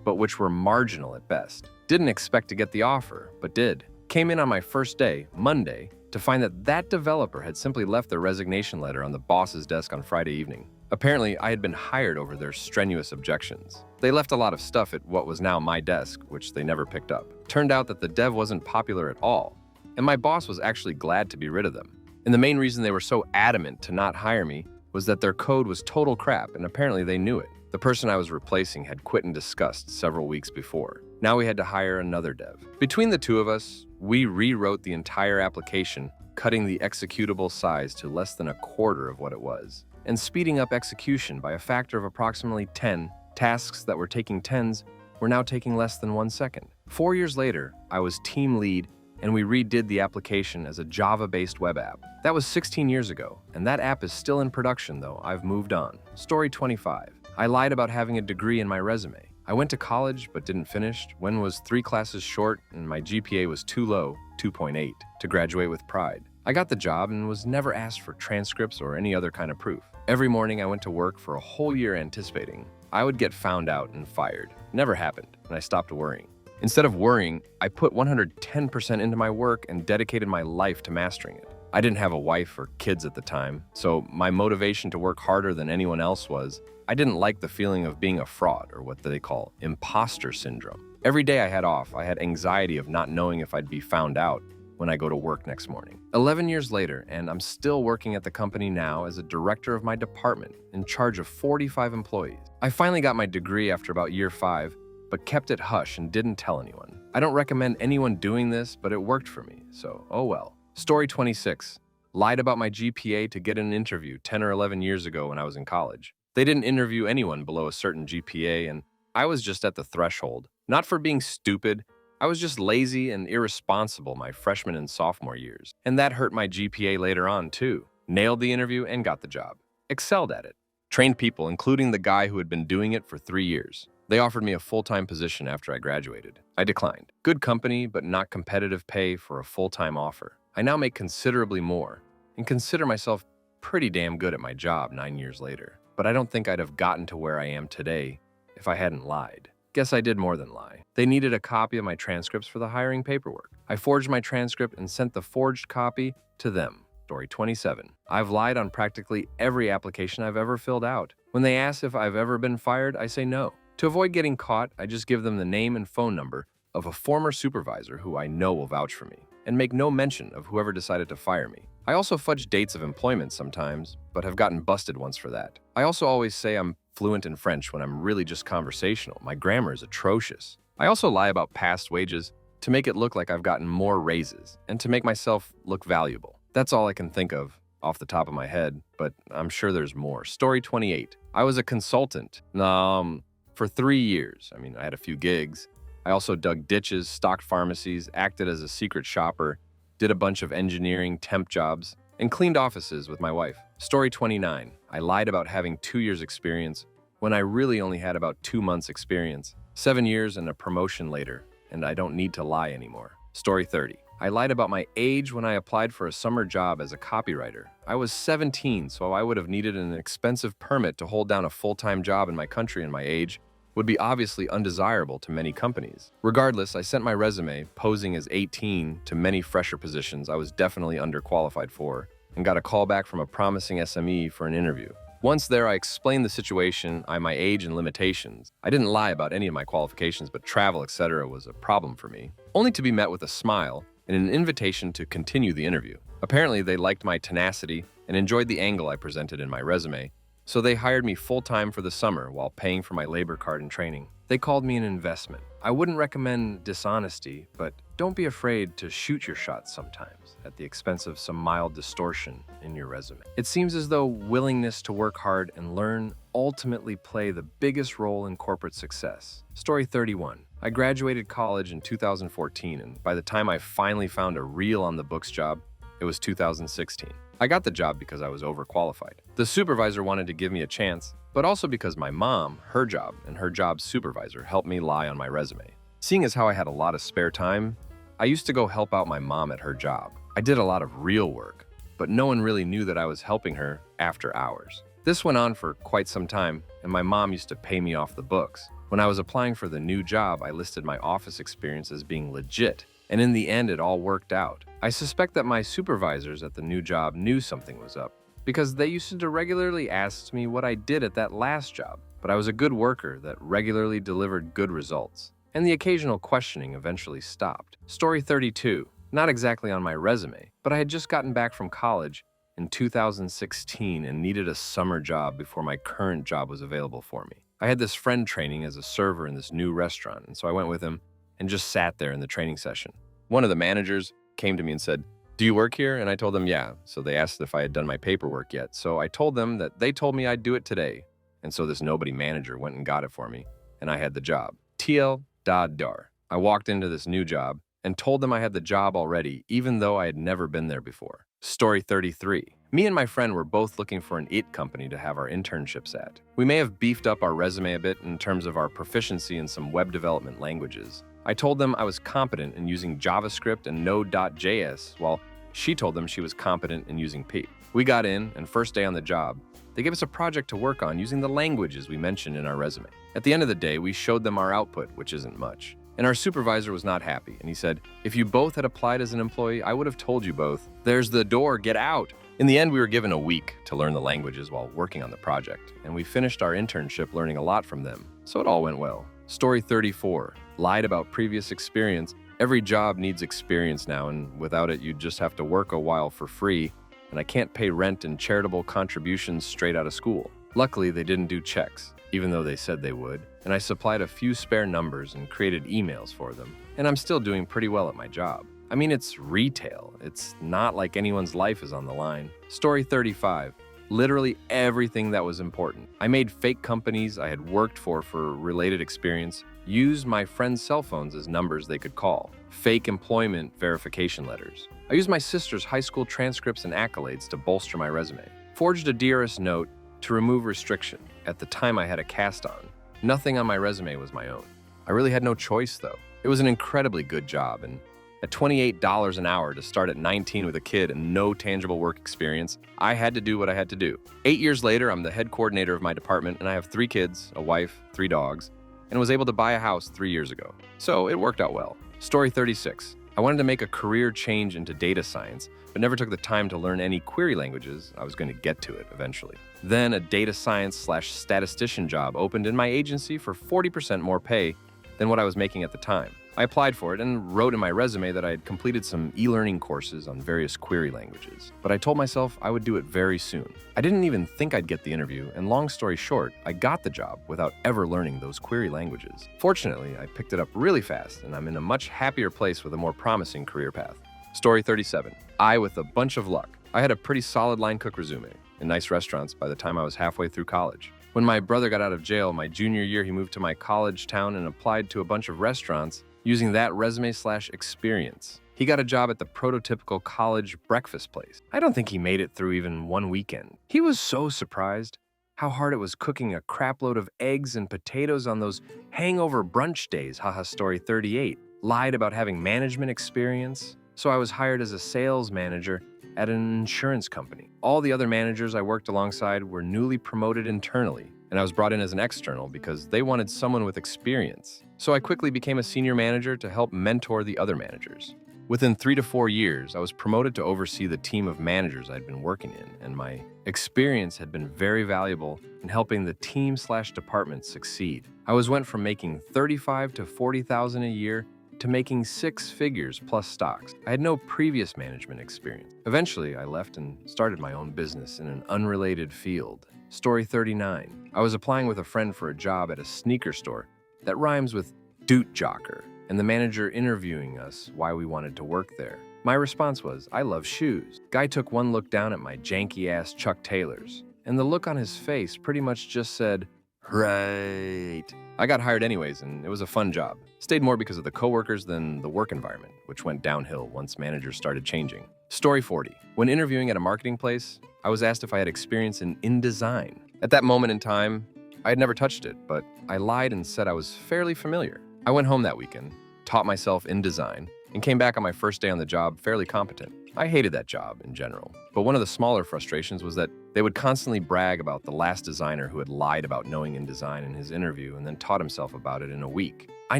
S1: but which were marginal at best. Didn't expect to get the offer, but did. Came in on my first day, Monday, to find that that developer had simply left their resignation letter on the boss's desk on Friday evening. Apparently, I had been hired over their strenuous objections. They left a lot of stuff at what was now my desk, which they never picked up. Turned out that the dev wasn't popular at all, and my boss was actually glad to be rid of them. And the main reason they were so adamant to not hire me was that their code was total crap, and apparently they knew it. The person I was replacing had quit in disgust several weeks before. Now we had to hire another dev. Between the two of us, we rewrote the entire application, cutting the executable size to less than a quarter of what it was, and speeding up execution by a factor of approximately 10. Tasks that were taking tens were now taking less than 1 second. 4 years later, I was team lead, and we redid the application as a Java-based web app. That was 16 years ago, and that app is still in production, though I've moved on. Story 25. I lied about having a degree in my resume. I went to college but didn't finish. When was 3 classes short and my GPA was too low, 2.8, to graduate with pride. I got the job and was never asked for transcripts or any other kind of proof. Every morning I went to work for a whole year anticipating I would get found out and fired. Never happened, and I stopped worrying. Instead of worrying, I put 110% into my work and dedicated my life to mastering it. I didn't have a wife or kids at the time, so my motivation to work harder than anyone else was I didn't like the feeling of being a fraud, or what they call imposter syndrome. Every day I had off, I had anxiety of not knowing if I'd be found out when I go to work next morning. 11 years later, and I'm still working at the company now as a director of my department in charge of 45 employees. I finally got my degree after about year 5, but kept it hush and didn't tell anyone. I don't recommend anyone doing this, but it worked for me, so oh well. Story 26. Lied about my GPA to get an interview 10 or 11 years ago when I was in college. They didn't interview anyone below a certain GPA, and I was just at the threshold. Not for being stupid, I was just lazy and irresponsible my freshman and sophomore years. And that hurt my GPA later on, too. Nailed the interview and got the job. Excelled at it. Trained people, including the guy who had been doing it for 3 years. They offered me a full-time position after I graduated. I declined. Good company, but not competitive pay for a full-time offer. I now make considerably more and consider myself pretty damn good at my job 9 years later. But I don't think I'd have gotten to where I am today if I hadn't lied. Guess I did more than lie. They needed a copy of my transcripts for the hiring paperwork. I forged my transcript and sent the forged copy to them. Story 27. I've lied on practically every application I've ever filled out. When they ask if I've ever been fired, I say no. To avoid getting caught, I just give them the name and phone number of a former supervisor who I know will vouch for me, and make no mention of whoever decided to fire me. I also fudge dates of employment sometimes, but have gotten busted once for that. I also always say I'm fluent in French when I'm really just conversational. My grammar is atrocious. I also lie about past wages to make it look like I've gotten more raises and to make myself look valuable. That's all I can think of off the top of my head, but I'm sure there's more. Story 28. I was a consultant for 3 years. I had a few gigs. I also dug ditches, stocked pharmacies, acted as a secret shopper, did a bunch of engineering temp jobs, and cleaned offices with my wife. Story 29. I lied about having 2 years experience when I really only had about 2 months experience. 7 years and a promotion later, and I don't need to lie anymore. Story 30. I lied about my age when I applied for a summer job as a copywriter. I was 17, so I would have needed an expensive permit to hold down a full-time job in my country, and my age would be obviously undesirable to many companies. Regardless, I sent my resume, posing as 18, to many fresher positions I was definitely underqualified for, and got a call back from a promising SME for an interview. Once there, I explained the situation, my age and limitations. I didn't lie about any of my qualifications, but travel, etc. was a problem for me, only to be met with a smile and an invitation to continue the interview. Apparently, they liked my tenacity and enjoyed the angle I presented in my resume, so they hired me full-time for the summer while paying for my labor card and training. They called me an investment. I wouldn't recommend dishonesty, but don't be afraid to shoot your shot sometimes at the expense of some mild distortion in your resume. It seems as though willingness to work hard and learn ultimately play the biggest role in corporate success. Story 31. I graduated college in 2014, and by the time I finally found a real on-the-books job, it was 2016. I got the job because I was overqualified. The supervisor wanted to give me a chance, but also because my mom, her job, and her job's supervisor helped me lie on my resume. Seeing as how I had a lot of spare time, I used to go help out my mom at her job. I did a lot of real work, but no one really knew that I was helping her after hours. This went on for quite some time, and my mom used to pay me off the books. When I was applying for the new job, I listed my office experience as being legit, and in the end, it all worked out. I suspect that my supervisors at the new job knew something was up, because they used to regularly ask me what I did at that last job, but I was a good worker that regularly delivered good results, and the occasional questioning eventually stopped. Story 32. Not exactly on my resume, but I had just gotten back from college in 2016 and needed a summer job before my current job was available for me. I had this friend training as a server in this new restaurant, and so I went with him and just sat there in the training session. One of the managers came to me and said, "Do you work here?" And I told them, "Yeah." So they asked if I had done my paperwork yet. So I told them that they told me I'd do it today. And so this nobody manager went and got it for me, and I had the job. TL Dar. I walked into this new job and told them I had the job already, even though I had never been there before. Story 33. Me and my friend were both looking for an IT company to have our internships at. We may have beefed up our resume a bit in terms of our proficiency in some web development languages. I told them I was competent in using JavaScript and Node.js, while she told them she was competent in using P. We got in, and first day on the job, they gave us a project to work on using the languages we mentioned in our resume. At the end of the day, we showed them our output, which isn't much. And our supervisor was not happy, and he said, "If you both had applied as an employee, I would have told you both, 'There's the door, get out.'" In the end, we were given a week to learn the languages while working on the project, and we finished our internship learning a lot from them, so it all went well. Story 34. Lied about previous experience. Every job needs experience now, and without it, you'd just have to work a while for free, and I can't pay rent and charitable contributions straight out of school. Luckily, they didn't do checks, even though they said they would, and I supplied a few spare numbers and created emails for them, and I'm still doing pretty well at my job. I mean, it's retail. It's not like anyone's life is on the line. Story 35. Literally everything that was important. I made fake companies I had worked for related experience, used my friends' cell phones as numbers they could call, fake employment verification letters. I used my sister's high school transcripts and accolades to bolster my resume, forged a DRS note to remove restriction. At the time I had a cast on. Nothing on my resume was my own. I really had no choice though. It was an incredibly good job, and at $28 an hour to start at 19 with a kid and no tangible work experience, I had to do what I had to do. 8 years later, I'm the head coordinator of my department, and I have 3 kids, a wife, 3 dogs, and was able to buy a house 3 years ago. So it worked out well. Story 36. I wanted to make a career change into data science, but never took the time to learn any query languages. I was going to get to it eventually. Then a data science/statistician job opened in my agency for 40% more pay than what I was making at the time. I applied for it and wrote in my resume that I had completed some e-learning courses on various query languages, but I told myself I would do it very soon. I didn't even think I'd get the interview, and long story short, I got the job without ever learning those query languages. Fortunately, I picked it up really fast, and I'm in a much happier place with a more promising career path. Story 37. With a bunch of luck. I had a pretty solid line cook resume in nice restaurants by the time I was halfway through college. When my brother got out of jail my junior year, he moved to my college town and applied to a bunch of restaurants using that resume/experience. He got a job at the prototypical college breakfast place. I don't think he made it through even one weekend. He was so surprised how hard it was cooking a crapload of eggs and potatoes on those hangover brunch days. Haha, story 38. Lied about having management experience. So I was hired as a sales manager at an insurance company. All the other managers I worked alongside were newly promoted internally, and I was brought in as an external because they wanted someone with experience. So I quickly became a senior manager to help mentor the other managers. Within 3 to 4 years, I was promoted to oversee the team of managers I'd been working in, and my experience had been very valuable in helping the team/department succeed. I went from making $35,000 to $40,000 a year to making 6 figures plus stocks. I had no previous management experience. Eventually, I left and started my own business in an unrelated field. Story 39. I was applying with a friend for a job at a sneaker store that rhymes with doot jocker, and the manager interviewing us why we wanted to work there. My response was, "I love shoes." Guy took one look down at my janky-ass Chuck Taylors, and the look on his face pretty much just said, "Right." I got hired anyways, and it was a fun job. Stayed more because of the coworkers than the work environment, which went downhill once managers started changing. Story 40. When interviewing at a marketing place, I was asked if I had experience in InDesign. At that moment in time, I had never touched it, but I lied and said I was fairly familiar. I went home that weekend, taught myself InDesign, and came back on my first day on the job fairly competent. I hated that job in general, but one of the smaller frustrations was that they would constantly brag about the last designer who had lied about knowing InDesign in his interview and then taught himself about it in a week. I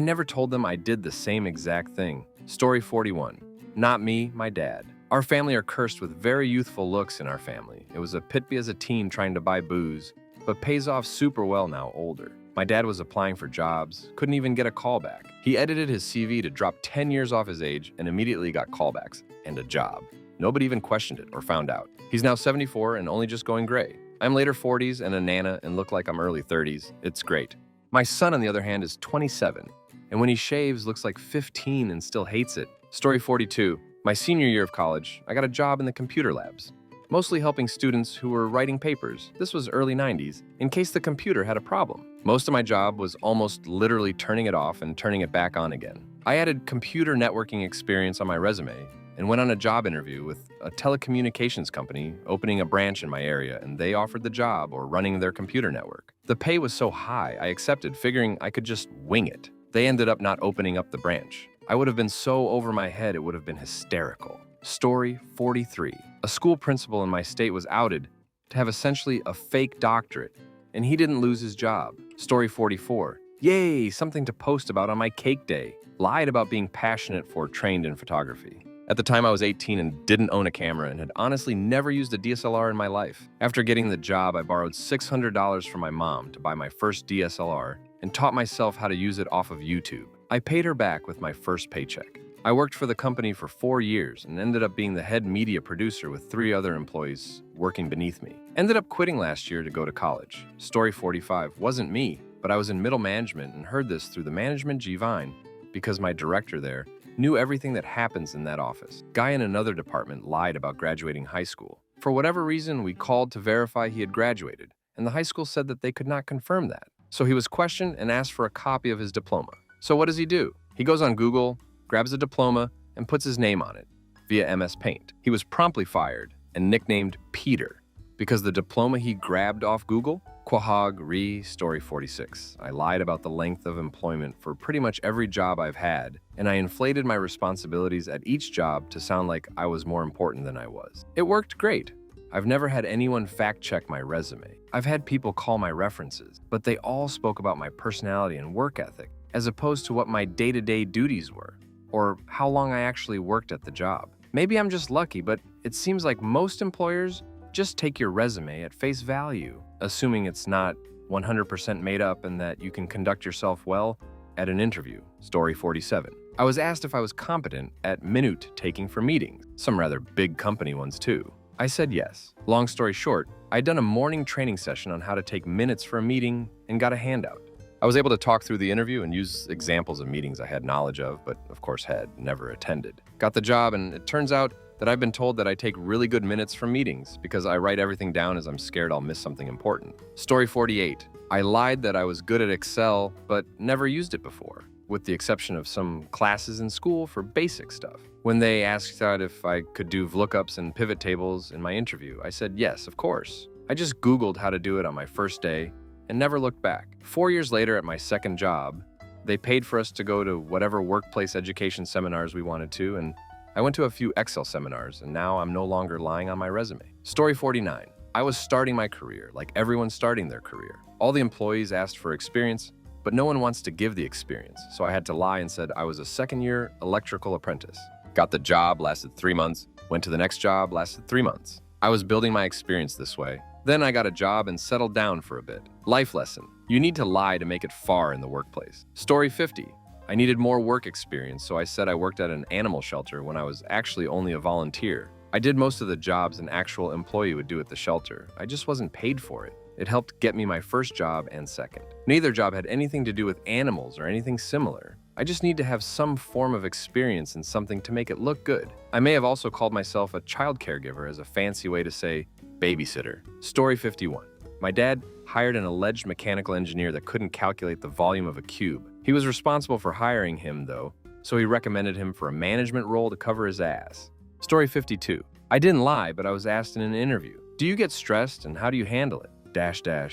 S1: never told them I did the same exact thing. Story 41. Not me, my dad. Our family are cursed with very youthful looks in our family. It was a pit me as a teen trying to buy booze, but pays off super well now older. My dad was applying for jobs, couldn't even get a call back. He edited his CV to drop 10 years off his age and immediately got callbacks and a job. Nobody even questioned it or found out. He's now 74 and only just going gray. I'm later 40s and a nana and look like I'm early 30s. It's great. My son, on the other hand, is 27, and when he shaves, looks like 15 and still hates it. Story 42. My senior year of college, I got a job in the computer labs, mostly helping students who were writing papers. This was early 90s, in case the computer had a problem. Most of my job was almost literally turning it off and turning it back on again. I added computer networking experience on my resume and went on a job interview with a telecommunications company opening a branch in my area, and they offered the job or running their computer network. The pay was so high, I accepted, figuring I could just wing it. They ended up not opening up the branch. I would have been so over my head, it would have been hysterical. Story 43. A school principal in my state was outed to have essentially a fake doctorate, and he didn't lose his job. Story 44. Yay, something to post about on my cake day. Lied about being passionate for trained in photography. At the time, I was 18 and didn't own a camera and had honestly never used a DSLR in my life. After getting the job, I borrowed $600 from my mom to buy my first DSLR and taught myself how to use it off of YouTube. I paid her back with my first paycheck. I worked for the company for 4 years and ended up being the head media producer with 3 other employees working beneath me. Ended up quitting last year to go to college. Story 45 wasn't me, but I was in middle management and heard this through the management G-Vine because my director there knew everything that happens in that office. Guy in another department lied about graduating high school. For whatever reason, we called to verify he had graduated, and the high school said that they could not confirm that. So he was questioned and asked for a copy of his diploma. So what does he do? He goes on Google, grabs a diploma, and puts his name on it via MS Paint. He was promptly fired and nicknamed Peter because the diploma he grabbed off Google? Quahog Re Story 46. I lied about the length of employment for pretty much every job I've had, and I inflated my responsibilities at each job to sound like I was more important than I was. It worked great. I've never had anyone fact-check my resume. I've had people call my references, but they all spoke about my personality and work ethic, as opposed to what my day-to-day duties were, or how long I actually worked at the job. Maybe I'm just lucky, but it seems like most employers just take your resume at face value, assuming it's not 100% made up and that you can conduct yourself well at an interview. Story 47. I was asked if I was competent at minute taking for meetings, some rather big company ones too. I said yes. Long story short, I'd done a morning training session on how to take minutes for a meeting and got a handout. I was able to talk through the interview and use examples of meetings I had knowledge of, but of course had never attended. Got the job, and it turns out that I've been told that I take really good minutes from meetings because I write everything down as I'm scared I'll miss something important. Story 48. I lied that I was good at Excel, but never used it before, with the exception of some classes in school for basic stuff. When they asked out if I could do VLOOKUPs and pivot tables in my interview, I said yes, of course. I just Googled how to do it on my first day and never looked back. 4 years later at my second job, they paid for us to go to whatever workplace education seminars we wanted to, and I went to a few Excel seminars, and now I'm no longer lying on my resume. Story 49. I was starting my career like everyone's starting their career. All the employees asked for experience, but no one wants to give the experience, so I had to lie and said I was a second-year electrical apprentice. Got the job, lasted 3 months. Went to the next job, lasted 3 months. I was building my experience this way. Then I got a job and settled down for a bit. Life lesson. You need to lie to make it far in the workplace. Story 50. I needed more work experience, so I said I worked at an animal shelter when I was actually only a volunteer. I did most of the jobs an actual employee would do at the shelter. I just wasn't paid for it. It helped get me my first job and second. Neither job had anything to do with animals or anything similar. I just need to have some form of experience in something to make it look good. I may have also called myself a child caregiver as a fancy way to say babysitter. Story 51. My dad hired an alleged mechanical engineer that couldn't calculate the volume of a cube. He was responsible for hiring him, though, so he recommended him for a management role to cover his ass. Story 52. I didn't lie, but I was asked in an interview, do you get stressed and how do you handle it?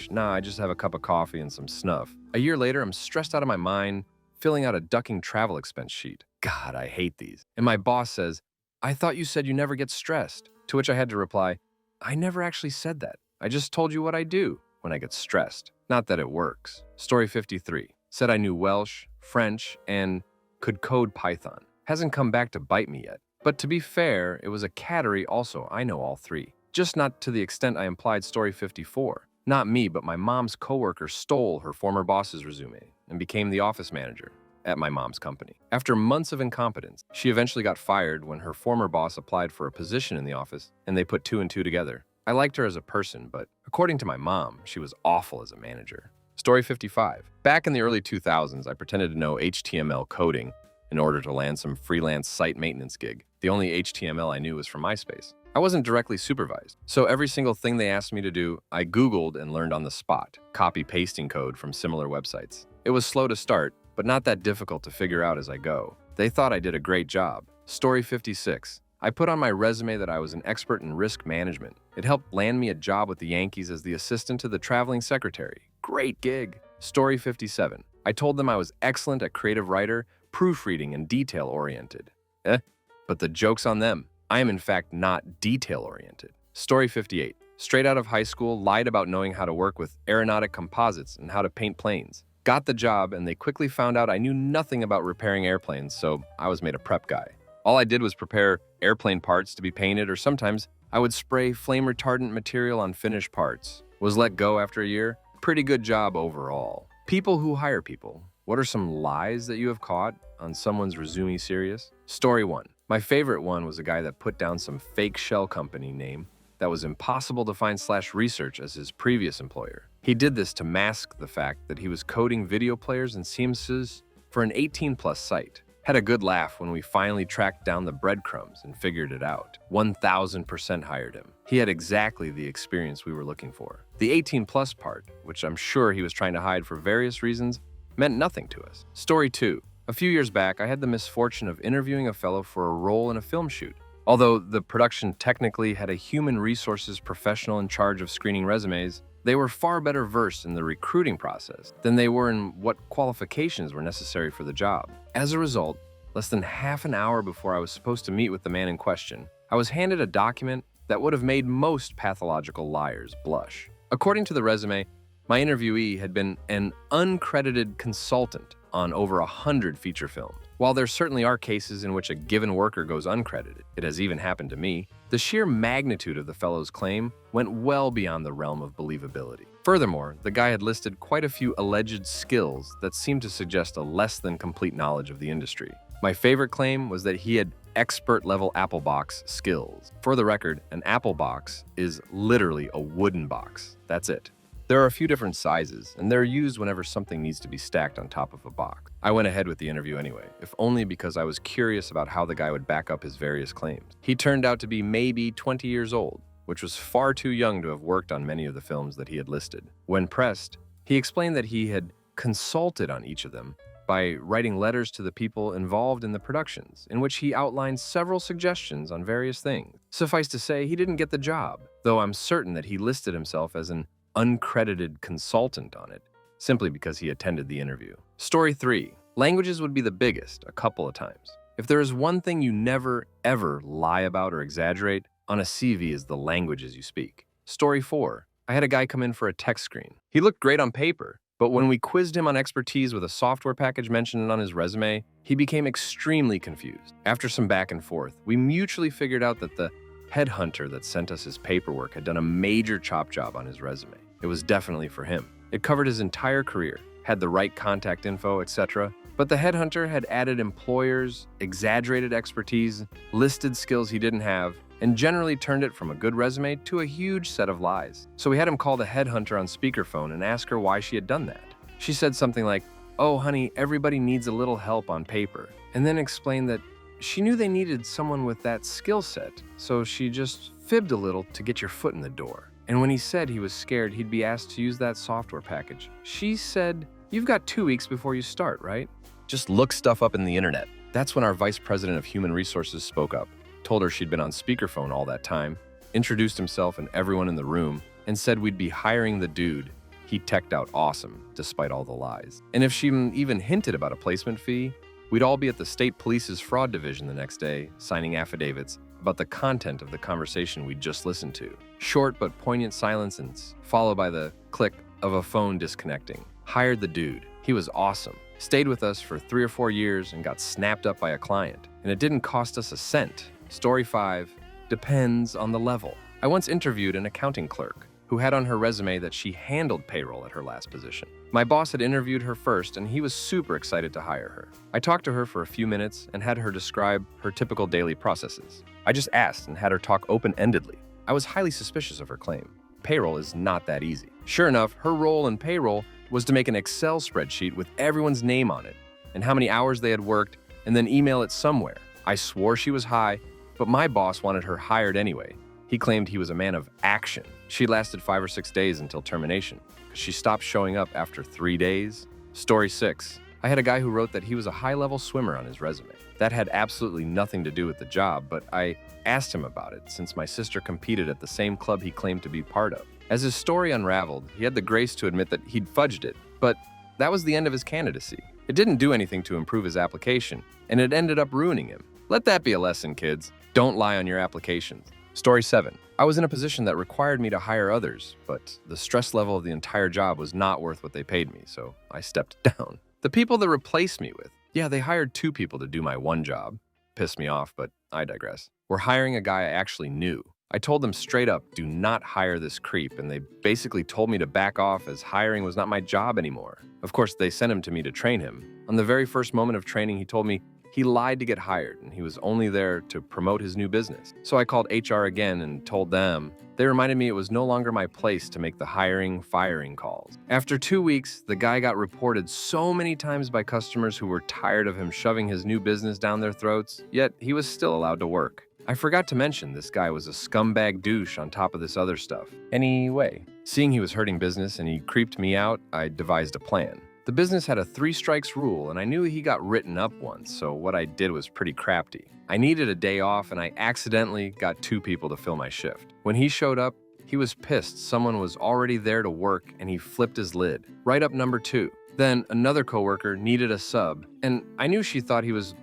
S1: Nah, I just have a cup of coffee and some snuff. A year later, I'm stressed out of my mind, filling out a ducking travel expense sheet. God, I hate these. And my boss says, I thought you said you never get stressed. To which I had to reply, I never actually said that. I just told you what I do when I get stressed. Not that it works. Story 53. Said I knew Welsh, French, and could code Python. Hasn't come back to bite me yet. But to be fair, it was a cattery also. I know all three. Just not to the extent I implied story 54. Not me, but my mom's coworker stole her former boss's resume and became the office manager at my mom's company. After months of incompetence, she eventually got fired when her former boss applied for a position in the office, and they put two and two together. I liked her as a person, but according to my mom, she was awful as a manager. Story 55. Back in the early 2000s, I pretended to know HTML coding in order to land some freelance site maintenance gig. The only HTML I knew was from MySpace. I wasn't directly supervised, so every single thing they asked me to do, I Googled and learned on the spot, copy-pasting code from similar websites. It was slow to start, but not that difficult to figure out as I go. They thought I did a great job. Story 56. I put on my resume that I was an expert in risk management. It helped land me a job with the Yankees as the assistant to the traveling secretary. Great gig. Story 57. I told them I was excellent at creative writer, proofreading, and detail-oriented. But the joke's on them. I am in fact not detail-oriented. Story 58. Straight out of high school, lied about knowing how to work with aeronautic composites and how to paint planes. Got the job, and they quickly found out I knew nothing about repairing airplanes, so I was made a prep guy. All I did was prepare airplane parts to be painted, or sometimes I would spray flame-retardant material on finished parts. Was let go after a year. Pretty good job overall. People who hire people. What are some lies that you have caught on someone's resume serious? Story 1. My favorite one was a guy that put down some fake shell company name that was impossible to find / research as his previous employer. He did this to mask the fact that he was coding video players and seamstresses for an 18+ site. Had a good laugh when we finally tracked down the breadcrumbs and figured it out. 1000% hired him. He had exactly the experience we were looking for. The 18+ part, which I'm sure he was trying to hide for various reasons, meant nothing to us. Story 2. A few years back, I had the misfortune of interviewing a fellow for a role in a film shoot. Although the production technically had a human resources professional in charge of screening resumes, they were far better versed in the recruiting process than they were in what qualifications were necessary for the job. As a result, less than half an hour before I was supposed to meet with the man in question, I was handed a document that would have made most pathological liars blush. According to the resume, my interviewee had been an uncredited consultant on over 100 feature films. While there certainly are cases in which a given worker goes uncredited, it has even happened to me, the sheer magnitude of the fellow's claim went well beyond the realm of believability. Furthermore, the guy had listed quite a few alleged skills that seemed to suggest a less than complete knowledge of the industry. My favorite claim was that he had expert-level Apple box skills. For the record, an Apple box is literally a wooden box. That's it. There are a few different sizes, and they're used whenever something needs to be stacked on top of a box. I went ahead with the interview anyway, if only because I was curious about how the guy would back up his various claims. He turned out to be maybe 20 years old, which was far too young to have worked on many of the films that he had listed. When pressed, he explained that he had consulted on each of them by writing letters to the people involved in the productions, in which he outlined several suggestions on various things. Suffice to say, he didn't get the job, though I'm certain that he listed himself as an uncredited consultant on it, simply because he attended the interview. Story 3. Languages would be the biggest, a couple of times. If there is one thing you never, ever lie about or exaggerate on a CV is the languages you speak. Story 4. I had a guy come in for a tech screen. He looked great on paper, but when we quizzed him on expertise with a software package mentioned on his resume, he became extremely confused. After some back and forth, we mutually figured out that the headhunter that sent us his paperwork had done a major chop job on his resume. It was definitely for him. It covered his entire career, had the right contact info, etc. But the headhunter had added employers, exaggerated expertise, listed skills he didn't have, and generally turned it from a good resume to a huge set of lies. So we had him call the headhunter on speakerphone and ask her why she had done that. She said something like, "Oh, honey, everybody needs a little help on paper," and then explained that she knew they needed someone with that skill set, so she just fibbed a little to get your foot in the door. And when he said he was scared he'd be asked to use that software package, she said, "You've got 2 weeks before you start, right? Just look stuff up in the internet." That's when our vice president of human resources spoke up, told her she'd been on speakerphone all that time, introduced himself and everyone in the room, and said we'd be hiring the dude. He teched out awesome, despite all the lies. And if she even hinted about a placement fee, we'd all be at the state police's fraud division the next day, signing affidavits about the content of the conversation we'd just listened to. Short but poignant silences, followed by the click of a phone disconnecting. Hired the dude. He was awesome. Stayed with us for 3 or 4 years and got snapped up by a client. And it didn't cost us a cent. Story 5. Depends on the level. I once interviewed an accounting clerk who who had on her resume that she handled payroll at her last position. My boss had interviewed her first, and he was super excited to hire her. I talked to her for a few minutes and had her describe her typical daily processes. I just asked and had her talk open-endedly. I was highly suspicious of her claim. Payroll is not that easy. Sure enough, her role in payroll was to make an Excel spreadsheet with everyone's name on it and how many hours they had worked, and then email it somewhere. I swore she was high, but my boss wanted her hired anyway. He claimed he was a man of action. She lasted 5 or 6 days until termination, because she stopped showing up after 3 days. Story 6. I had a guy who wrote that he was a high-level swimmer on his resume. That had absolutely nothing to do with the job, but I asked him about it since my sister competed at the same club he claimed to be part of. As his story unraveled, he had the grace to admit that he'd fudged it, but that was the end of his candidacy. It didn't do anything to improve his application, and it ended up ruining him. Let that be a lesson, kids. Don't lie on your applications. Story 7. I was in a position that required me to hire others, but the stress level of the entire job was not worth what they paid me, so I stepped down. The people that replaced me with, yeah, they hired 2 people to do my one job. Pissed me off, but I digress. We're hiring a guy I actually knew. I told them straight up, do not hire this creep, and they basically told me to back off as hiring was not my job anymore. Of course, they sent him to me to train him. On the very first moment of training, he told me he lied to get hired, and he was only there to promote his new business. So I called HR again and told them. They reminded me it was no longer my place to make the hiring-firing calls. After 2 weeks, the guy got reported so many times by customers who were tired of him shoving his new business down their throats, yet he was still allowed to work. I forgot to mention this guy was a scumbag douche on top of this other stuff. Anyway, seeing he was hurting business and he creeped me out, I devised a plan. The business had a 3 strikes rule, and I knew he got written up once, so what I did was pretty crafty. I needed a day off, and I accidentally got 2 people to fill my shift. When he showed up, he was pissed someone was already there to work, and he flipped his lid. Write up number 2. Then another coworker needed a sub, and I knew she thought he was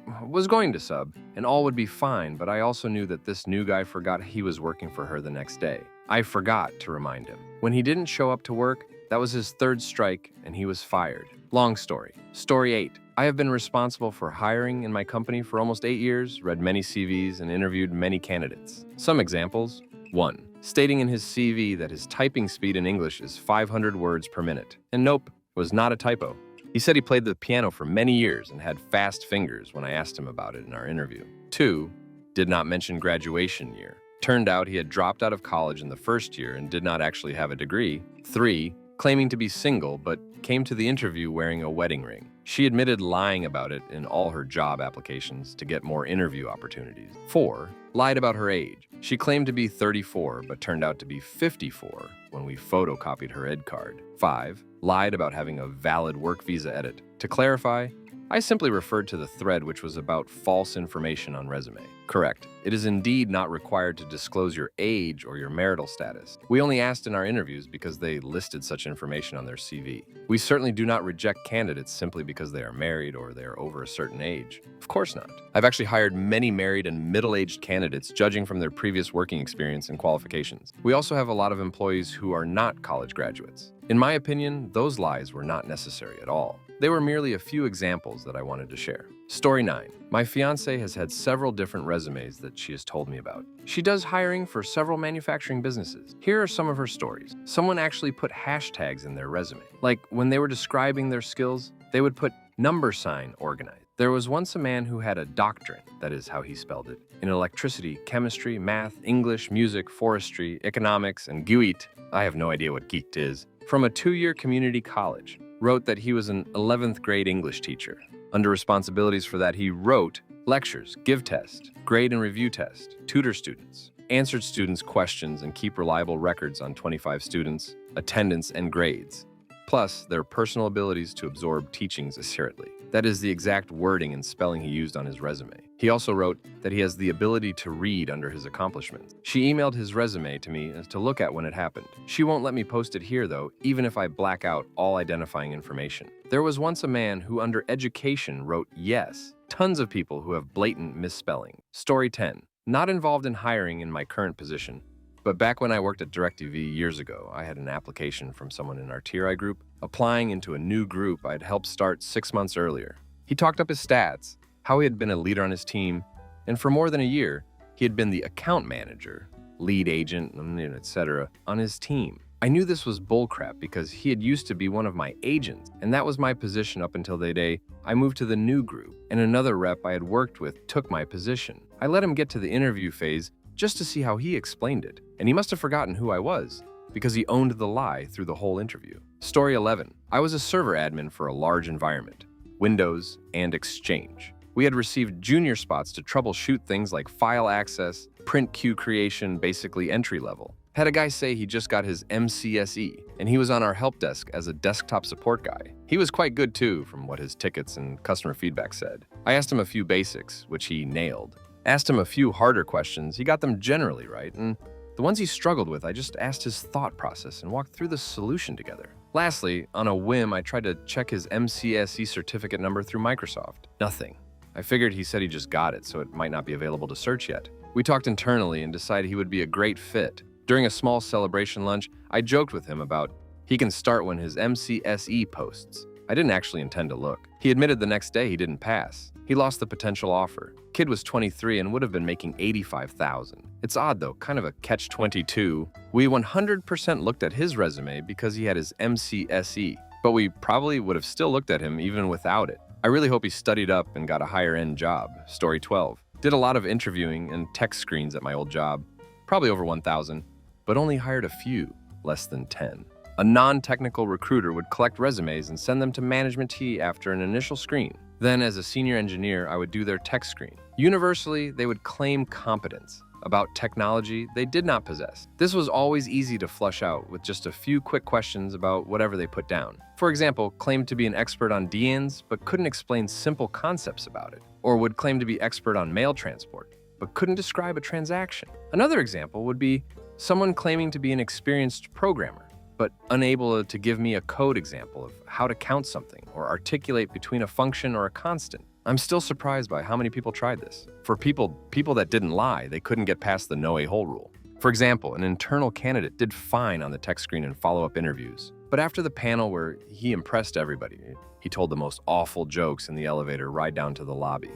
S1: going to sub, and all would be fine, but I also knew that this new guy forgot he was working for her the next day. I forgot to remind him. When he didn't show up to work, that was his 3rd strike, and he was fired. Long story. Story 8. I have been responsible for hiring in my company for almost 8 years, read many CVs, and interviewed many candidates. Some examples. 1. Stating in his CV that his typing speed in English is 500 words per minute. And nope, it was not a typo. He said he played the piano for many years and had fast fingers when I asked him about it in our interview. 2. Did not mention graduation year. Turned out he had dropped out of college in the first year and did not actually have a degree. 3. Claiming to be single, but came to the interview wearing a wedding ring. She admitted lying about it in all her job applications to get more interview opportunities. 4. Lied about her age. She claimed to be 34, but turned out to be 54 when we photocopied her ed card. 5. Lied about having a valid work visa edit. To clarify, I simply referred to the thread which was about false information on resume. Correct. It is indeed not required to disclose your age or your marital status. We only asked in our interviews because they listed such information on their CV. We certainly do not reject candidates simply because they are married or they are over a certain age. Of course not. I've actually hired many married and middle-aged candidates judging from their previous working experience and qualifications. We also have a lot of employees who are not college graduates. In my opinion, those lies were not necessary at all. They were merely a few examples that I wanted to share. Story 9. My fiancée has had several different resumes that she has told me about. She does hiring for several manufacturing businesses. Here are some of her stories. Someone actually put hashtags in their resume. Like when they were describing their skills, they would put number sign organized. There was once a man who had a doctorate, that is how he spelled it, in electricity, chemistry, math, English, music, forestry, economics, and GUIT. I have no idea what GUIT is. From a 2-year community college. Wrote that he was an 11th grade English teacher. Under responsibilities for that, he wrote lectures, give test, grade and review test, tutor students, answered students' questions and keep reliable records on 25 students, attendance and grades, plus their personal abilities to absorb teachings assuredly. That is the exact wording and spelling he used on his resume. He also wrote that he has the ability to read under his accomplishments. She emailed his resume to me to look at when it happened. She won't let me post it here though, even if I black out all identifying information. There was once a man who under education wrote yes. Tons of people who have blatant misspelling. Story 10. Not involved in hiring in my current position, but back when I worked at DirecTV years ago, I had an application from someone in our TRI group applying into a new group I'd helped start 6 months earlier. He talked up his stats, how he had been a leader on his team, and for more than a year, he had been the account manager, lead agent, etc. on his team. I knew this was bullcrap because he had used to be one of my agents, and that was my position up until the day I moved to the new group, and another rep I had worked with took my position. I let him get to the interview phase just to see how he explained it, and he must have forgotten who I was because he owned the lie through the whole interview. Story 11. I was a server admin for a large environment, Windows and Exchange. We had received junior spots to troubleshoot things like file access, print queue creation, basically entry level. Had a guy say he just got his MCSE, and he was on our help desk as a desktop support guy. He was quite good too, from what his tickets and customer feedback said. I asked him a few basics, which he nailed. Asked him a few harder questions, he got them generally right, and the ones he struggled with, I just asked his thought process and walked through the solution together. Lastly, on a whim, I tried to check his MCSE certificate number through Microsoft. Nothing. I figured he said he just got it, so it might not be available to search yet. We talked internally and decided he would be a great fit. During a small celebration lunch, I joked with him about he can start when his MCSE posts. I didn't actually intend to look. He admitted the next day he didn't pass. He lost the potential offer. Kid was 23 and would have been making $85,000. It's odd though, kind of a catch-22. We 100% looked at his resume because he had his MCSE, but we probably would have still looked at him even without it. I really hope he studied up and got a higher-end job. Story 12. Did a lot of interviewing and tech screens at my old job. Probably over 1,000, but only hired a few, less than 10. A non-technical recruiter would collect resumes and send them to management T after an initial screen. Then, as a senior engineer, I would do their tech screen. Universally, they would claim competence about technology they did not possess. This was always easy to flush out with just a few quick questions about whatever they put down. For example, claimed to be an expert on DNs, but couldn't explain simple concepts about it. Or would claim to be expert on mail transport, but couldn't describe a transaction. Another example would be someone claiming to be an experienced programmer, but unable to give me a code example of how to count something or articulate between a function or a constant. I'm still surprised by how many people tried this. For people that didn't lie, they couldn't get past the no a-hole rule. For example, an internal candidate did fine on the tech screen and follow-up interviews. But after the panel where he impressed everybody, he told the most awful jokes in the elevator ride down to the lobby.